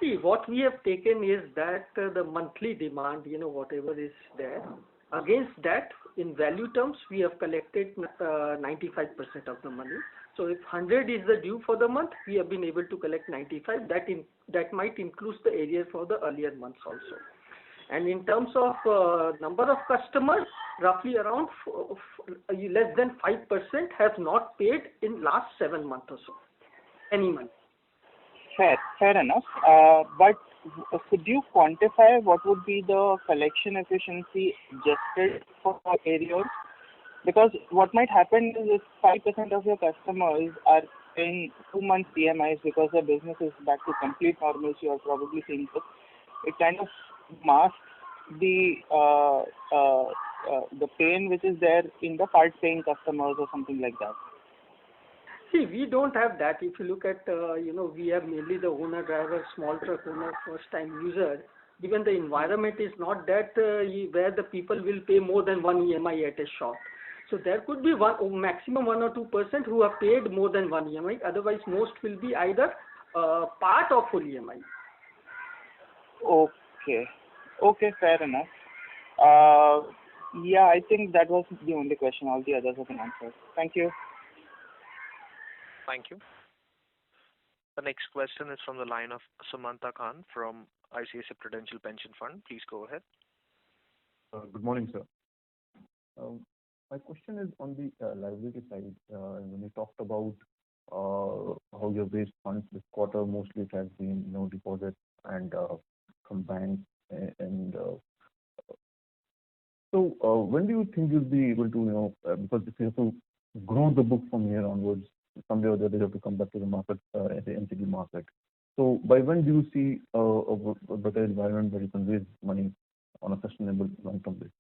See, what we have taken is that the monthly demand, whatever is there, against that, in value terms, we have collected 95% of the money. So if 100 is the due for the month, we have been able to collect 95. That might include the area for the earlier months also. And in terms of number of customers, roughly around less than 5% have not paid in last 7 months or so. Any month. Fair enough. But could you quantify what would be the collection efficiency adjusted for arrears? Because what might happen is if 5% of your customers are paying 2 months EMIs because their business is back to complete normalcy, you are probably seeing this, it kind of masks the pain which is there in the part-paying customers or something like that. See, we don't have that. If you look at, we have mainly the owner driver, small truck owner, first-time user. Given the environment is not that where the people will pay more than 1 EMI at a shot. So there could be maximum 1 or 2% who have paid more than 1 EMI. Otherwise, most will be either part of full EMI. Okay. Okay, fair enough. Yeah, I think that was the only question. All the others have been answered. Thank you. Thank you. The next question is from the line of Sumanta Khan from ICICI Prudential Pension Fund. Please go ahead. Good morning, sir. My question is on the liability side. When you talked about how you have raised funds this quarter, mostly it has been deposits and from banks. So when do you think you'll be able to, because if you have to grow the book from here onwards, someday or the other you have to come back to the market, the NCD market. So by when do you see a better environment where you can raise money on a sustainable long-term basis?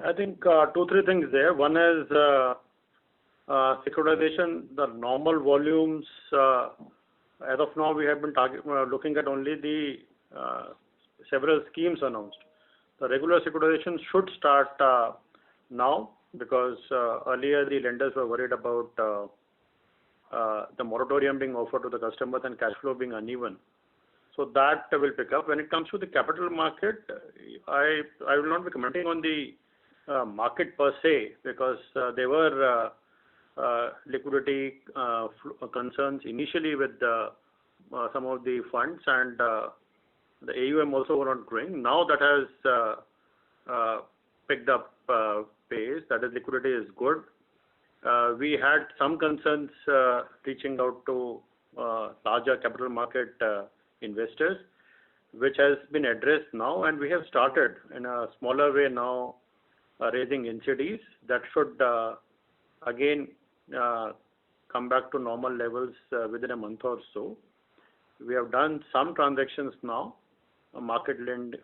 I think 2-3 things there. One is securitization. The normal volumes, as of now, we have been looking at only the several schemes announced. The regular securitization should start now, because earlier the lenders were worried about the moratorium being offered to the customers and cash flow being uneven. So that will pick up. When it comes to the capital market, I will not be commenting on the market per se, because there were liquidity concerns initially with some of the funds, and the AUM also were not growing. Now that has picked up pace, that is, liquidity is good. We had some concerns reaching out to larger capital market investors, which has been addressed now, and we have started in a smaller way now raising NCDs. That should again come back to normal levels within a month or so. We have done some transactions now, market-linked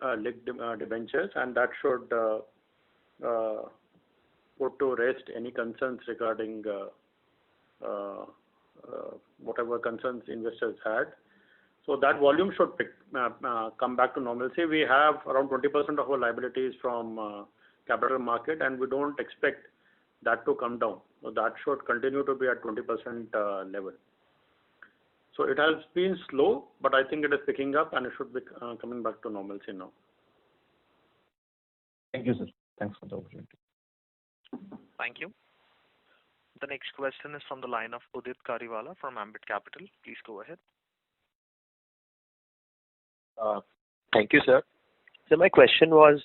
debentures, and that should put to rest any concerns regarding whatever concerns investors had. So that volume should come back to normalcy. We have around 20% of our liabilities from capital market, and we don't expect that to come down. So that should continue to be at 20% level. So it has been slow, but I think it is picking up, and it should be coming back to normalcy now. Thank you, sir. Thanks for the opportunity. Thank you. The next question is from the line of Udit Kariwala from Ambit Capital. Please go ahead. Thank you, sir. So my question was,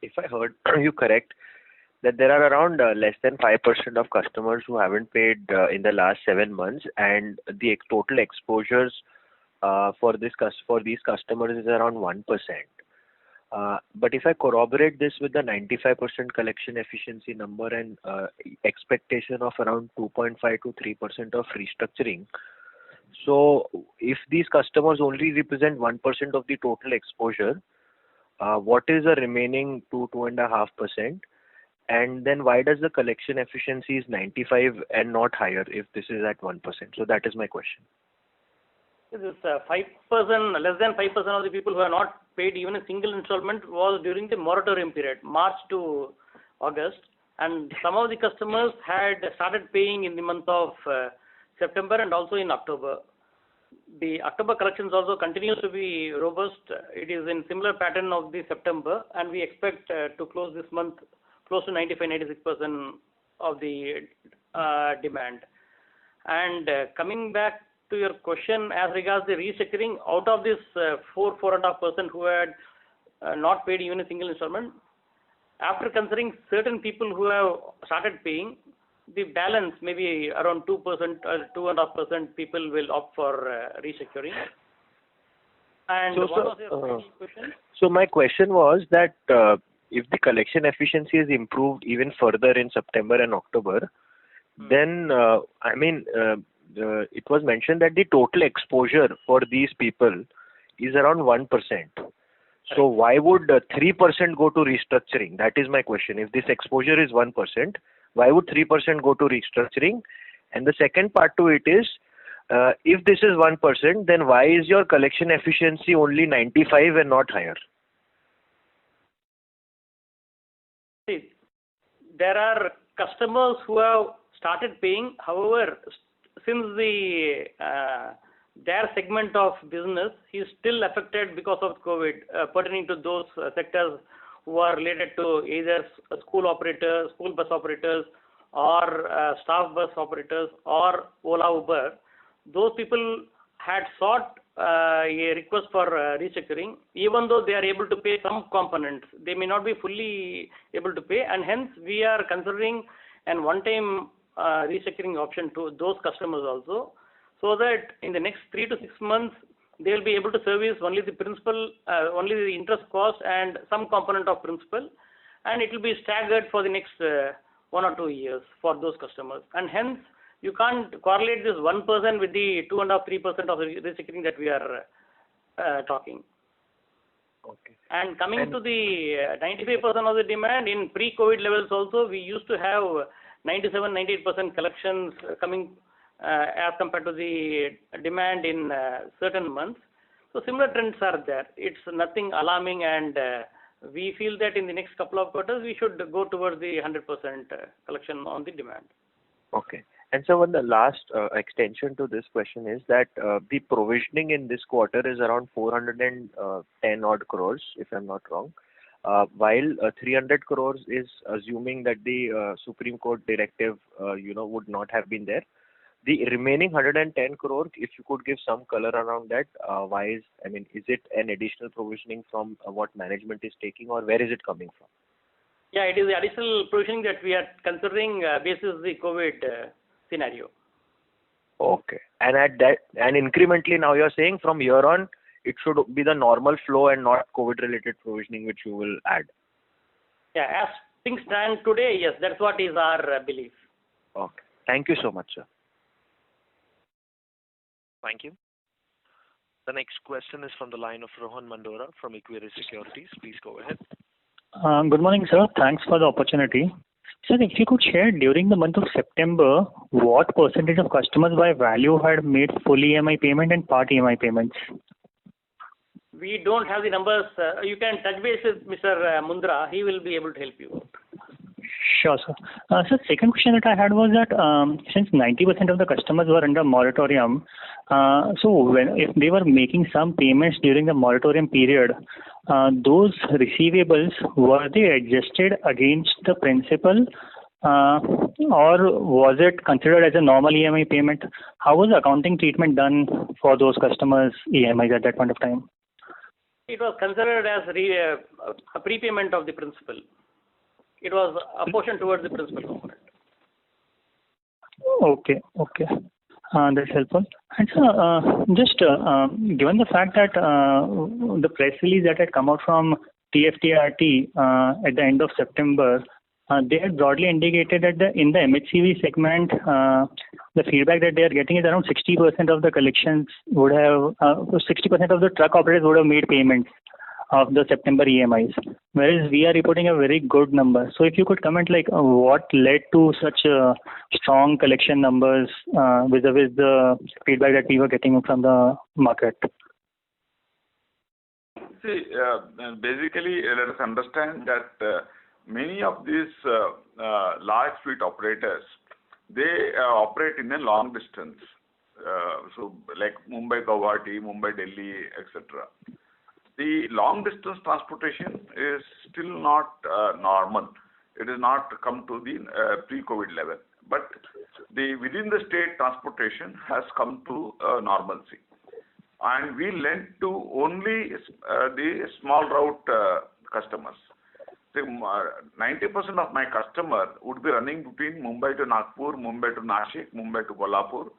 if I heard you correct, that there are around less than 5% of customers who haven't paid in the last 7 months, and the total exposures for these customers is around 1%. But if I corroborate this with the 95% collection efficiency number and expectation of around 2.5 to 3% of restructuring, so if these customers only represent 1% of the total exposure, what is the remaining 2.5%? And then why does the collection efficiency is 95 and not higher if this is at 1%? So that is my question. This is 5%, less than 5% of the people who have not paid even a single installment was during the moratorium period, March to August. And some of the customers had started paying in the month of September and also in October. The October collections also continues to be robust. It is in similar pattern of the September, and we expect to close this month close to 95-96% of the demand. And coming back to your question as regards the restructuring, out of this 4.5% who had not paid even a single installment, after considering certain people who have started paying, the balance maybe around 2% or 2.5% people will opt for restructuring. And what was your question? So my question was that if the collection efficiency is improved even further in September and October, then it was mentioned that the total exposure for these people is around 1%. So why would 3% go to restructuring? That is my question. If this exposure is 1%, why would 3% go to restructuring? And the second part to it is, if this is 1%, then why is your collection efficiency only 95 and not higher? See, there are customers who have started paying. However, since their segment of business is still affected because of COVID, pertaining to those sectors who are related to either school operators, school bus operators, or staff bus operators, or Ola Uber. Those people had sought a request for restructuring, even though they are able to pay some components. They may not be fully able to pay, and hence we are considering an one-time restructuring option to those customers also, so that in the next 3 to 6 months they will be able to service only the principal, only the interest cost and some component of principal, and it will be staggered for the next 1 or 2 years for those customers. And hence you can't correlate this 1% with the 2.5-3% of the restructuring that we are talking. Okay. And coming to the 95% of the demand, in pre-COVID levels also, we used to have 97-98% collections coming as compared to the demand in certain months. So similar trends are there. It's nothing alarming, and we feel that in the next couple of quarters we should go towards the 100% collection on the demand. Okay. And so when the last extension to this question is that the provisioning in this quarter is around 410 odd crores, if I'm not wrong, while 300 crores is assuming that the Supreme Court directive, would not have been there. The remaining 110 crore, if you could give some color around that, is it an additional provisioning from what management is taking, or where is it coming from? Yeah, it is the additional provisioning that we are considering basis the COVID scenario. Okay. And at that, and incrementally now you're saying from here on, it should be the normal flow and not COVID-related provisioning which you will add. Yeah, as things stand today, yes, that's what is our belief. Okay. Thank you so much, sir. Thank you. The next question is from the line of Rohan Mandora from Equirus Securities. Please go ahead. Good morning, sir. Thanks for the opportunity. Sir, if you could share during the month of September, what percentage of customers by value had made full EMI payment and part EMI payments? We don't have the numbers. You can touch base with Mr. Mundra. He will be able to help you. Sure, sir. Sir, second question that I had was that since 90% of the customers were under moratorium, if they were making some payments during the moratorium period, those receivables, were they adjusted against the principal, or was it considered as a normal EMI payment? How was the accounting treatment done for those customers' EMIs at that point of time? It was considered as a prepayment of the principal. It was a portion towards the principal component. Okay. That's helpful. And sir, just given the fact that the press release that had come out from TFTRT at the end of September, they had broadly indicated that in the MHCV segment, the feedback that they are getting is around 60% of the collections would have, 60% of the truck operators would have made payments of the September EMIs, whereas we are reporting a very good number. So if you could comment what led to such strong collection numbers vis-a-vis the feedback that we were getting from the market. See, basically let us understand that many of these large fleet operators, they operate in a long distance. So like Mumbai, Guwahati, Mumbai, Delhi, etc. The long distance transportation is still not normal. It has not come to the pre-COVID level. But the within the state transportation has come to normalcy. And we lent to only the small route customers. The 90% of my customer would be running between Mumbai to Nagpur, Mumbai to Nashik, Mumbai to Kolhapur.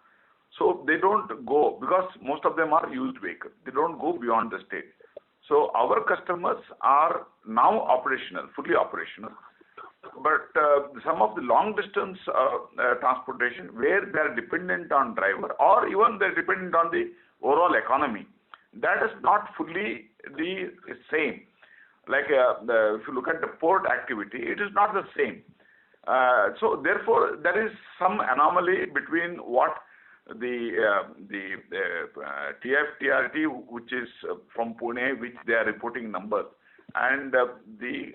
So they don't go, because most of them are used vehicles. They don't go beyond the state. So our customers are now operational, fully operational. But some of the long distance transportation where they are dependent on driver, or even they are dependent on the overall economy, that is not fully the same. Like if you look at the port activity, it is not the same. So therefore, there is some anomaly between what the TFTRT, which is from Pune, which they are reporting numbers, and the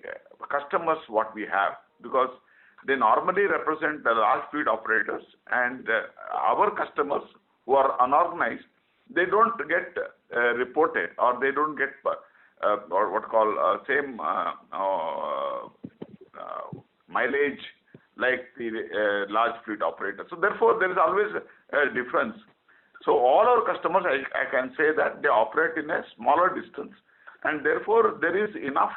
customers what we have. Because they normally represent the large fleet operators, and our customers who are unorganized, they don't get reported, or they don't get or what call same mileage like the large fleet operators. So therefore, there is always a difference. So all our customers, I can say that they operate in a smaller distance, and therefore there is enough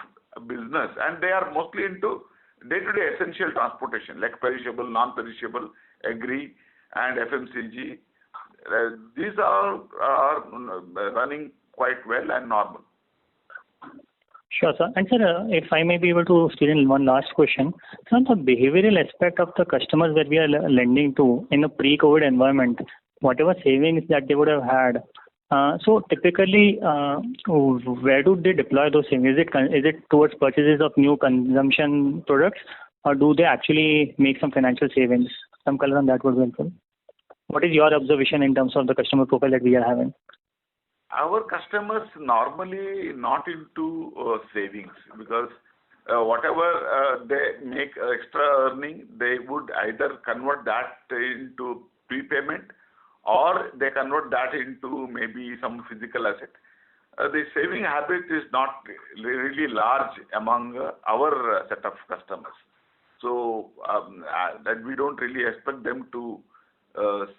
business, and they are mostly into day-to-day essential transportation like perishable, non-perishable, agri, and FMCG. These are running quite well and normal. Sure, sir. And sir, if I may be able to squeeze in one last question. So on the behavioral aspect of the customers that we are lending to in a pre-COVID environment, whatever savings that they would have had, so typically, where do they deploy those savings? Is it towards purchases of new consumption products, or do they actually make some financial savings? Some color on that would be helpful. What is your observation in terms of the customer profile that we are having? Our customers normally not into savings, because whatever they make extra earning, they would either convert that into prepayment, or they convert that into maybe some physical asset. The saving habit is not really large among our set of customers. So that we don't really expect them to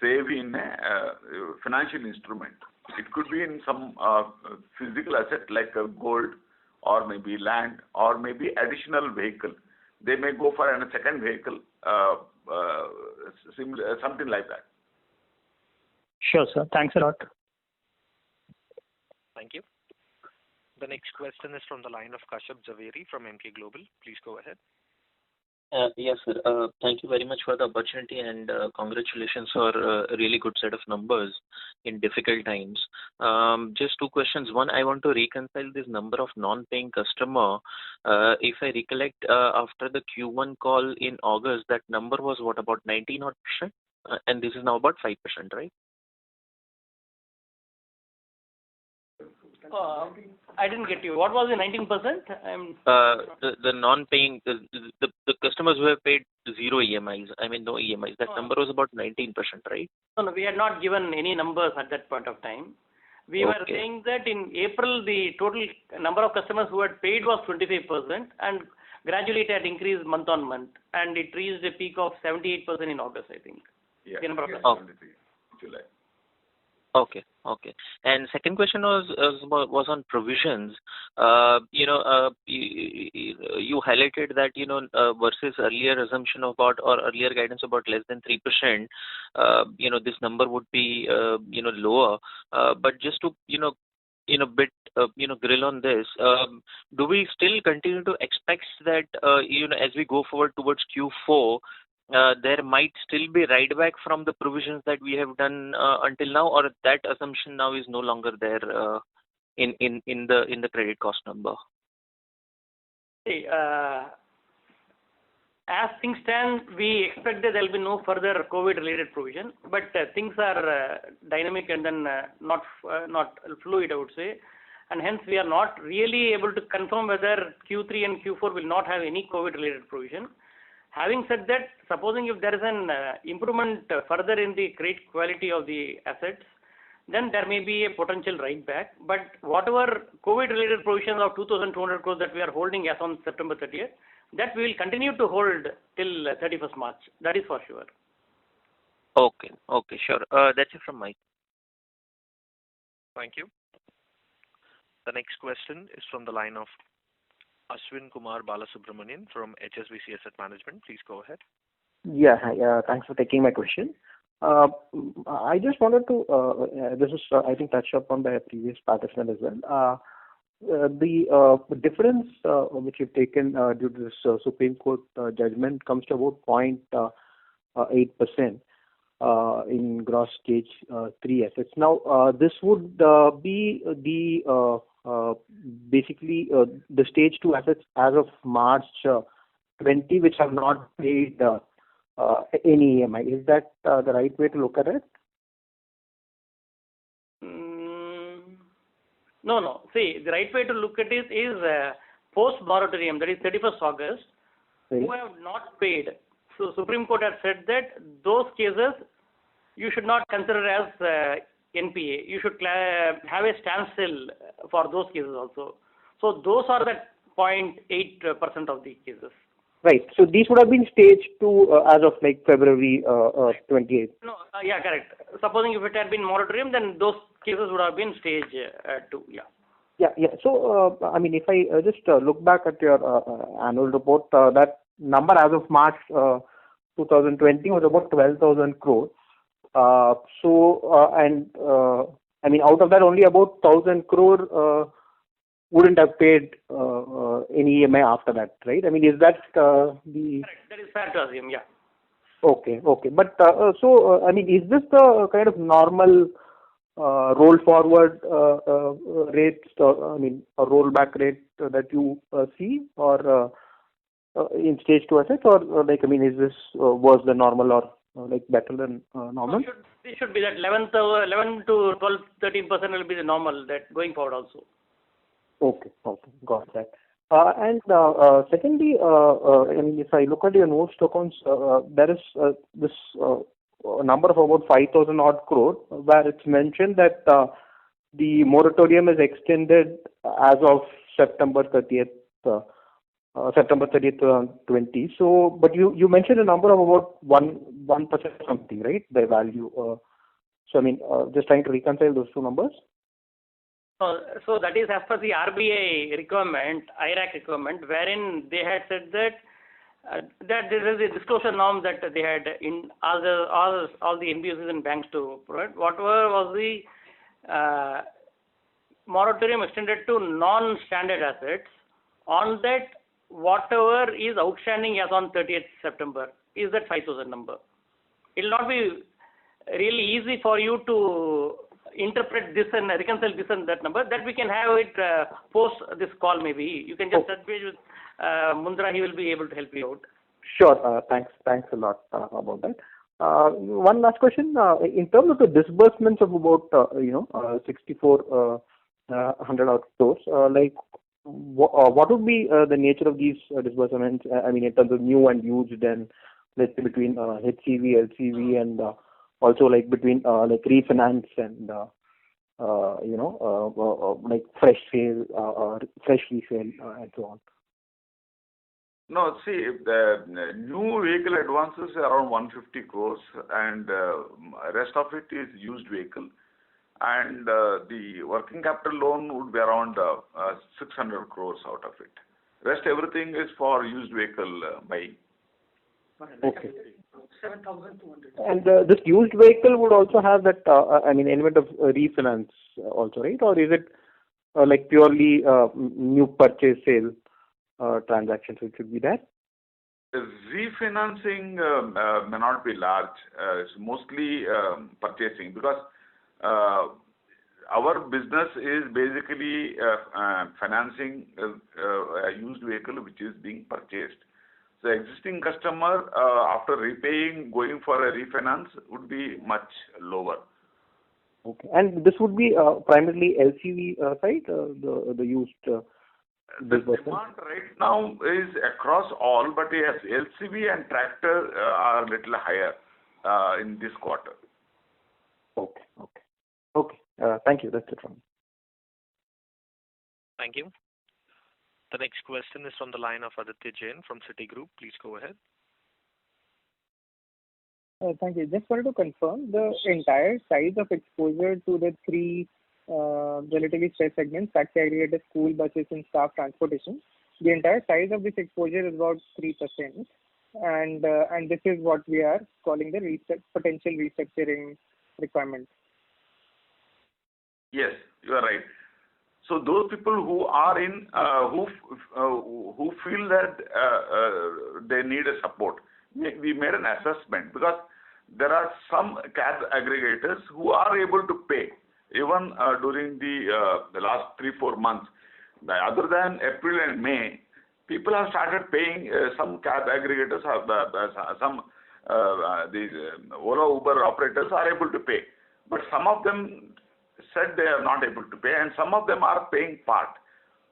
save in a financial instrument. It could be in some physical asset like gold, or maybe land, or maybe additional vehicle. They may go for a second vehicle, something like that. Sure, sir. Thanks a lot. Thank you. The next question is from the line of Kashyap Javeri from Emkay Global. Please go ahead. Yes, sir. Thank you very much for the opportunity, and congratulations for a really good set of numbers in difficult times. Just two questions. One, I want to reconcile this number of non-paying customer. If I recollect, after the Q1 call in August, that number was what, about 19 odd %? And this is now about 5%, right? I didn't get you. What was the 19%? The non-paying, the customers who have paid zero EMIs, I mean no EMIs, that number was about 19%, right? No, we had not given any numbers at that point of time. We were saying that in April, the total number of customers who had paid was 25%, and gradually it had increased month on month, and it reached a peak of 78% in August, I think. Yeah. The number of customers. July. Okay. And second question was on provisions. You highlighted that, versus earlier assumption about, or earlier guidance about less than 3%, this number would be, lower. But just to, grill on this, do we still continue to expect that, as we go forward towards Q4, there might still be write back from the provisions that we have done until now, or that assumption now is no longer there in the credit cost number? See, as things stand, we expect that there will be no further COVID-related provision, but things are dynamic and then not fluid, I would say, and hence we are not really able to confirm whether Q3 and Q4 will not have any COVID-related provision. Having said that, supposing if there is an improvement further in the credit quality of the assets, then there may be a potential write back. But whatever COVID-related provisions of 2,200 crores that we are holding as on September 30th, that we will continue to hold till 31st March. That is for sure. Okay, sure. That's it from my side. Thank you. The next question is from the line of Ashwin Kumar Balasubramanian from HSBC Asset Management. Please go ahead. Yeah, hi. Thanks for taking my question. I just wanted to, this is, I think, touched upon by a previous participant as well. The difference which you've taken due to this Supreme Court judgment comes to about 0.8% in gross stage 3 assets. Now, this would be the basically the stage 2 assets as of March 20, which have not paid any EMI. Is that the right way to look at it? No. See, the right way to look at it is post-moratorium, that is 31st August, who have not paid So Supreme Court has said that those cases you should not consider as NPA. You should have a standstill for those cases also. So those are the 0.8% of the cases. Right. So these would have been stage 2 as of like February 28th. No, yeah, correct. Supposing if it had been moratorium, then those cases would have been stage 2. Yeah. Yeah. So, I mean, if I just look back at your annual report, that number as of March 2020 was about 12,000 crore. I mean, out of that, only about 1,000 crore wouldn't have paid any EMI after that, right? I mean, is that the... Correct. That is fair to assume, yeah. Okay. But, I mean, is this the kind of normal roll forward rates, I mean, a rollback rate that you see, or in stage 2 assets, or like, I mean, is this worse than normal, or like better than normal? It should be that 11 to 12, 13% will be the normal that going forward also. Okay, got that. And secondly, I mean, if I look at your notes to accounts, there is this number of about 5,000 odd crore, where it's mentioned that the moratorium is extended as of September 30th, 2020. So, but you mentioned a number of about 1% something, right? The value. So, I mean, just trying to reconcile those two numbers. So that is as per the RBI requirement, IRAC requirement, wherein they had said that there is a disclosure norm that they had in all the NBFCs and banks to provide. Whatever was the moratorium extended to non-standard assets, on that whatever is outstanding as on 30th September is that 5,000 number. It will not be really easy for you to interpret this and reconcile this and that number. That we can have it post this call maybe. You can just touch base with Mundra. He will be able to help you out. Sure. Thanks a lot about that. One last question. In terms of the disbursements of about 6,400 odd crores, like what would be the nature of these disbursements? I mean, in terms of new and used, and let's say between HCV, LCV, and also like between like refinance and like fresh sale, fresh resale, and so on. No, see, the new vehicle advances are around 150 crores, and rest of it is used vehicle. And the working capital loan would be around 600 crores out of it. Rest everything is for used vehicle buying. Okay. 7,200. And this used vehicle would also have that, I mean, element of refinance also, right? Or is it like purely new purchase sale transactions which should be there? The refinancing may not be large. It's mostly purchasing, because our business is basically financing a used vehicle which is being purchased. The existing customer, after repaying, going for a refinance would be much lower. Okay. And this would be primarily LCV side, the used the demand right now is across all, but yes, LCV and tractor are a little higher in this quarter. Okay. Thank you. That's it from me. Thank you. The next question is from the line of Aditya Jain from Citigroup. Please go ahead. Thank you. Just wanted to confirm the entire size of exposure to the three relatively stressed segments, taxi aggregators, school buses, and staff transportation. The entire size of this exposure is about 3%, and this is what we are calling the potential restructuring requirement. Yes, you are right. So those people who are in, who feel that they need a support, we made an assessment, because there are some cab aggregators who are able to pay even during the last 3-4 months. Other than April and May, people have started paying. Some cab aggregators have these Ola Uber operators are able to pay, but some of them said they are not able to pay, and some of them are paying part.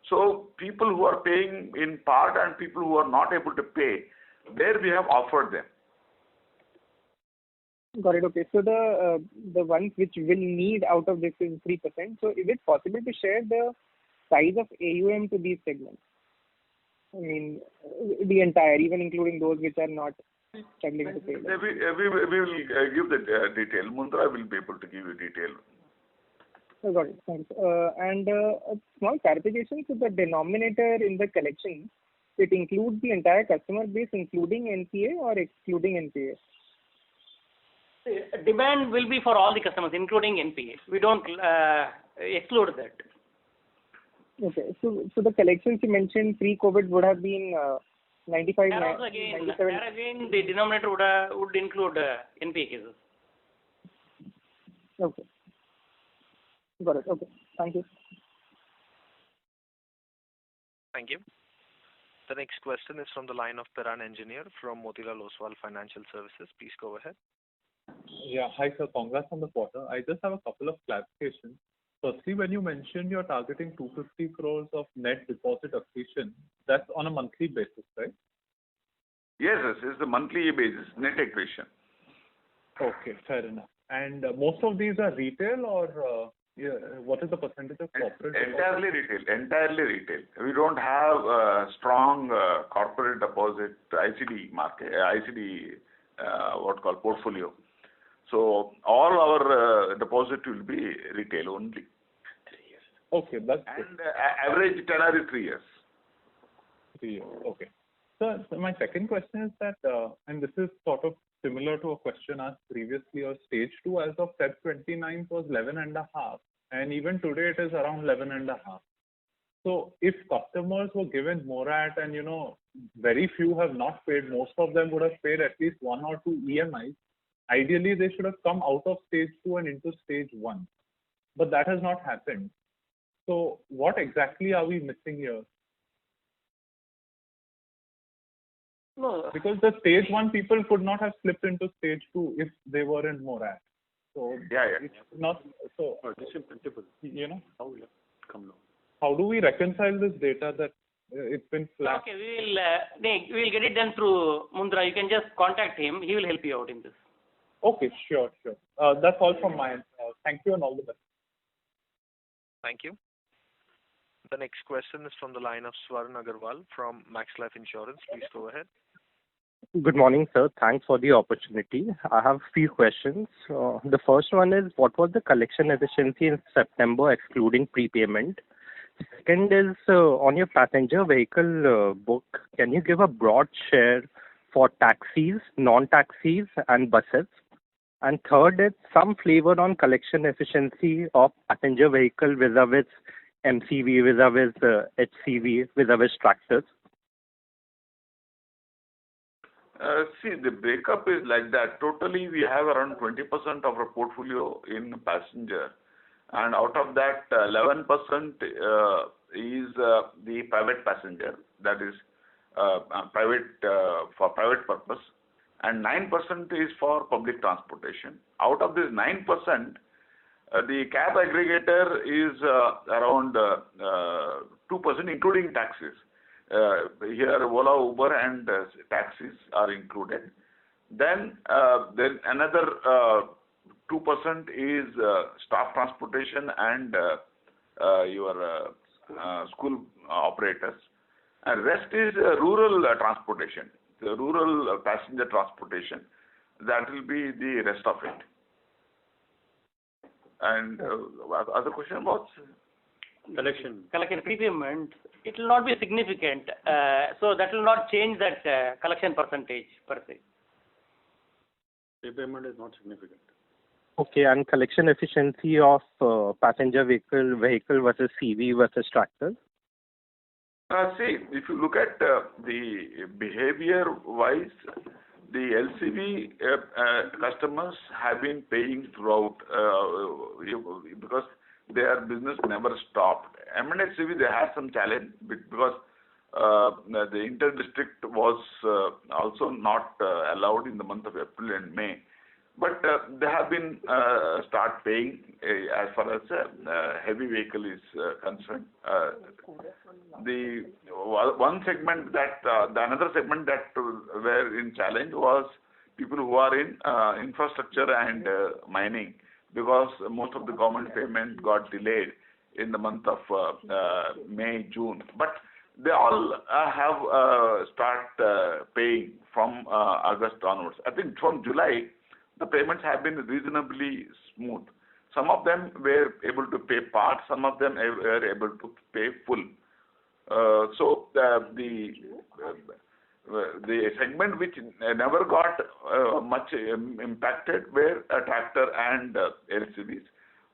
So people who are paying in part and people who are not able to pay, there we have offered them. Got it. Okay. So the ones which will need out of this is 3%. So is it possible to share the size of AUM to these segments? I mean, the entire, even including those which are not struggling to pay. We will give the detail. Mundra will be able to give you detail. Got it. Thanks. And a small clarification. So the denominator in the collection, it includes the entire customer base, including NPA or excluding NPA? Demand will be for all the customers, including NPA. We don't exclude that. Okay. So the collections you mentioned pre-COVID would have been 95, There also 97. there again, the denominator would include NPA cases. Okay. Got it. Okay. Thank you. Thank you. The next question is from the line of Piran Engineer from Motilal Oswal Financial Services. Please go ahead. Yeah. Hi, sir. Congrats on the quarter. I just have a couple of clarifications. Firstly, when you mentioned you're targeting 250 crores of net deposit accretion, that's on a monthly basis, right? Yes, it's the monthly basis, net accretion. Okay, fair enough. And most of these are retail or what is the percentage of corporate? Entirely retail. We don't have strong corporate deposit ICD market, portfolio. So all our deposit will be retail only. 3 years. Okay, that's and average tenor is 3 years. 3 years. Okay. So my second question is that, and this is sort of similar to a question asked previously, or stage 2 as of Feb 29th was 11.5, and even today it is around 11.5. So if customers were given morat and very few have not paid, most of them would have paid at least 1 or 2 EMIs. Ideally, they should have come out of stage 2 and into stage 1. But that has not happened. So what exactly are we missing here? No. Because the stage 1 people could not have slipped into stage 2 if they were in morat. So it's not so. This is principle. How will it come down? How do we reconcile this data that it's been flat? Okay, we will get it done through Mundra. You can just contact him. He will help you out in this. Okay, sure. That's all from my end. Thank you and all the best. Thank you. The next question is from the line of Swarn Agarwal from Max Life Insurance. Please go ahead. Good morning, sir. Thanks for the opportunity. I have a few questions. The first one is, what was the collection efficiency in September excluding prepayment? Second is, on your passenger vehicle book, can you give a broad share for taxis, non-taxis and buses? And third is some flavor on collection efficiency of passenger vehicle vis-a-vis MCV, vis-a-vis HCV, vis-a-vis tractors. See, the breakup is like that. Totally, we have around 20% of our portfolio in passenger, and out of that, 11% is the private passenger, that is private for private purpose, and 9% is for public transportation. Out of this 9%, the cab aggregator is around 2%, including taxis. Here, Ola, Uber, and taxis are included. Then another 2% is staff transportation and your school operators, and rest is rural transportation, the rural passenger transportation. That will be the rest of it. And other question about collection prepayment, it will not be significant. So that will not change that collection percentage per se. Prepayment is not significant. Okay, and collection efficiency of passenger vehicle versus CV versus tractors? See, if you look at the behavior-wise, the LCV customers have been paying throughout because their business never stopped. M&HCV, they had some challenge because the inter-district was also not allowed in the month of April and May. But they have been start paying as far as heavy vehicle is concerned. The another segment that were in challenge was people who are in infrastructure and mining, because most of the government payment got delayed in the month of May, June. But they all have start paying from August onwards. I think from July, the payments have been reasonably smooth. Some of them were able to pay part, some of them were able to pay full. So the segment which never got much impacted were tractor and LCVs.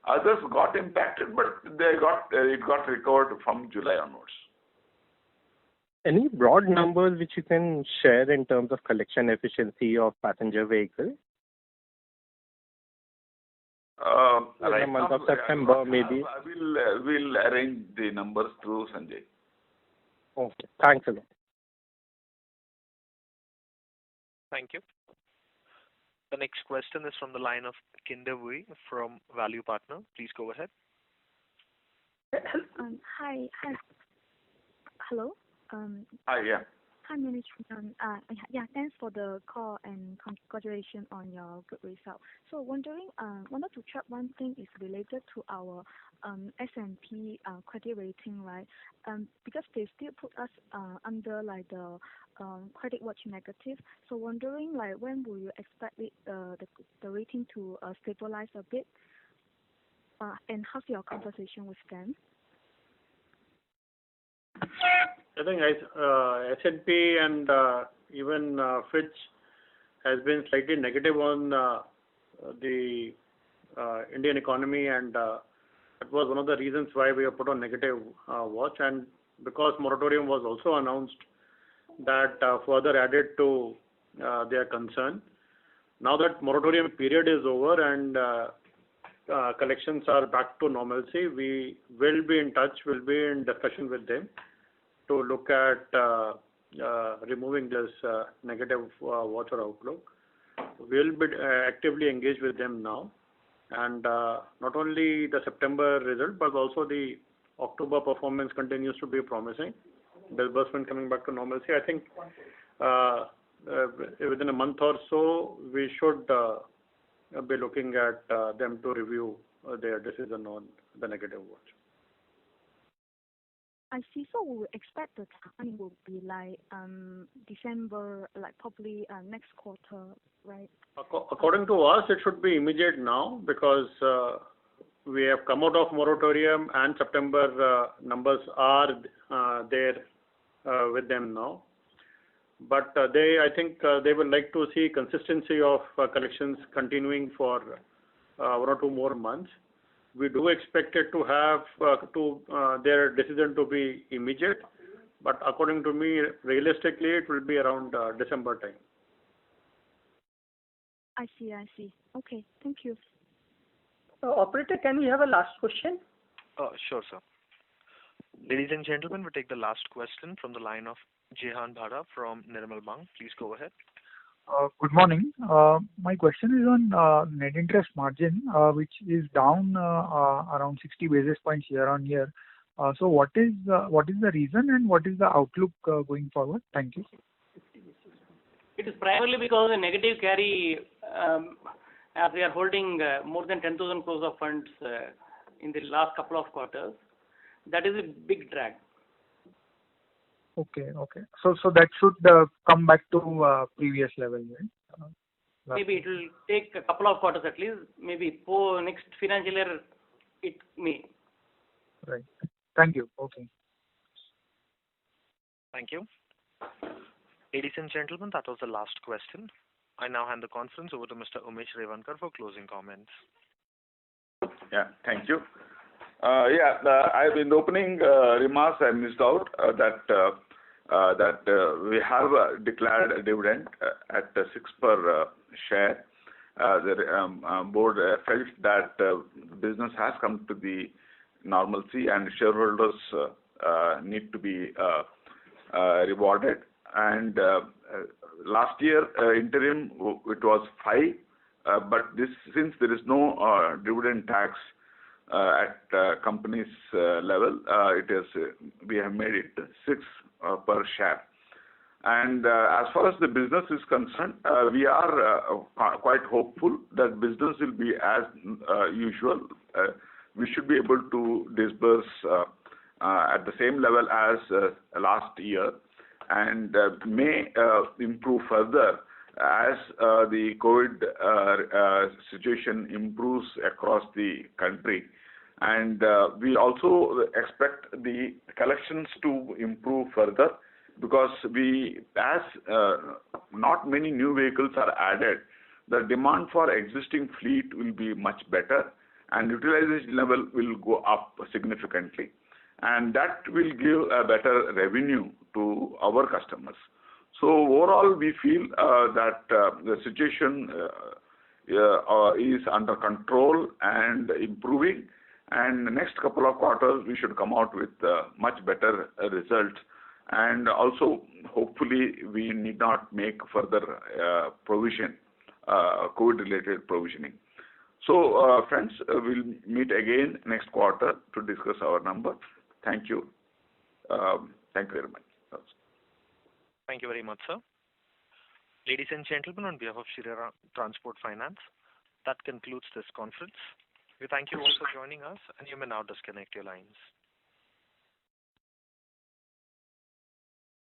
Others got impacted, but it got recovered from July onwards. Any broad numbers which you can share in terms of collection efficiency of passenger vehicles? In the month of September, maybe. We'll arrange the numbers through Sanjay. Okay. Thanks a lot. Thank you. The next question is from the line of Kinder Wei from Value Partner. Please go ahead. Hi. Hello. Hi, yeah. Hi, management. Yeah, thanks for the call and congratulations on your good result. So wanted to check one thing is related to our S&P credit rating, right? Because they still put us under like the credit watch negative. So wondering like when will you expect it, the rating to stabilize a bit? And how's your conversation with them? I think S&P and even Fitch has been slightly negative on the Indian economy, and that was one of the reasons why we have put on negative watch. And because moratorium was also announced, that further added to their concern. Now that moratorium period is over and collections are back to normalcy, we will be in touch, will be in discussion with them to look at removing this negative watch or outlook. We'll be actively engaged with them now, and not only the September result but also the October performance continues to be promising. Disbursement coming back to normalcy. I think within a month or so we should be looking at them to review their decision on the negative watch. I see. So we expect the timing will be like December, like probably next quarter, right? According to us, it should be immediate now because we have come out of moratorium and September numbers are there with them now. But I think they would like to see consistency of collections continuing for 1 or 2 more months. We do expect it to have their decision to be immediate, but according to me, realistically, it will be around December time. I see. Okay, thank you. Operator, can we have a last question? Sure, sir. Ladies and gentlemen, we take the last question from the line of Jehan Bhada from Nirmal Bang. Please go ahead. Good morning. My question is on net interest margin, which is down around 60 basis points year on year. So what is the reason and what is the outlook going forward? Thank you. It is primarily because of negative carry, as we are holding more than 10,000 crores of funds in the last couple of quarters. That is a big drag. Okay. So that should come back to previous level, right? Maybe it will take a couple of quarters at least. Maybe for next financial year, it may. Right. Thank you. Okay. Thank you. Ladies and gentlemen, that was the last question. I now hand the conference over to Mr. Umesh Revankar for closing comments. Yeah, thank you. I've in the opening remarks I missed out that we have declared a dividend at 6 per share. The board felt that business has come to the normalcy and shareholders need to be rewarded. And last year interim it was 5, but since there is no dividend tax at company's level, we have made it 6 per share. And as far as the business is concerned, we are quite hopeful that business will be as usual. We should be able to disburse at the same level as last year, and may improve further as the COVID situation improves across the country. And we also expect the collections to improve further, because as not many new vehicles are added, the demand for existing fleet will be much better, and utilization level will go up significantly, and that will give a better revenue to our customers. So overall, we feel that the situation is under control and improving, and the next couple of quarters we should come out with much better results. And also, hopefully, we need not make further provision, COVID-related provisioning. So, friends, we'll meet again next quarter to discuss our number. Thank you. Thank you very much. Thank you very much, sir. Ladies and gentlemen, on behalf of Shriram Transport Finance, that concludes this conference. We thank you all for joining us, and you may now disconnect your lines.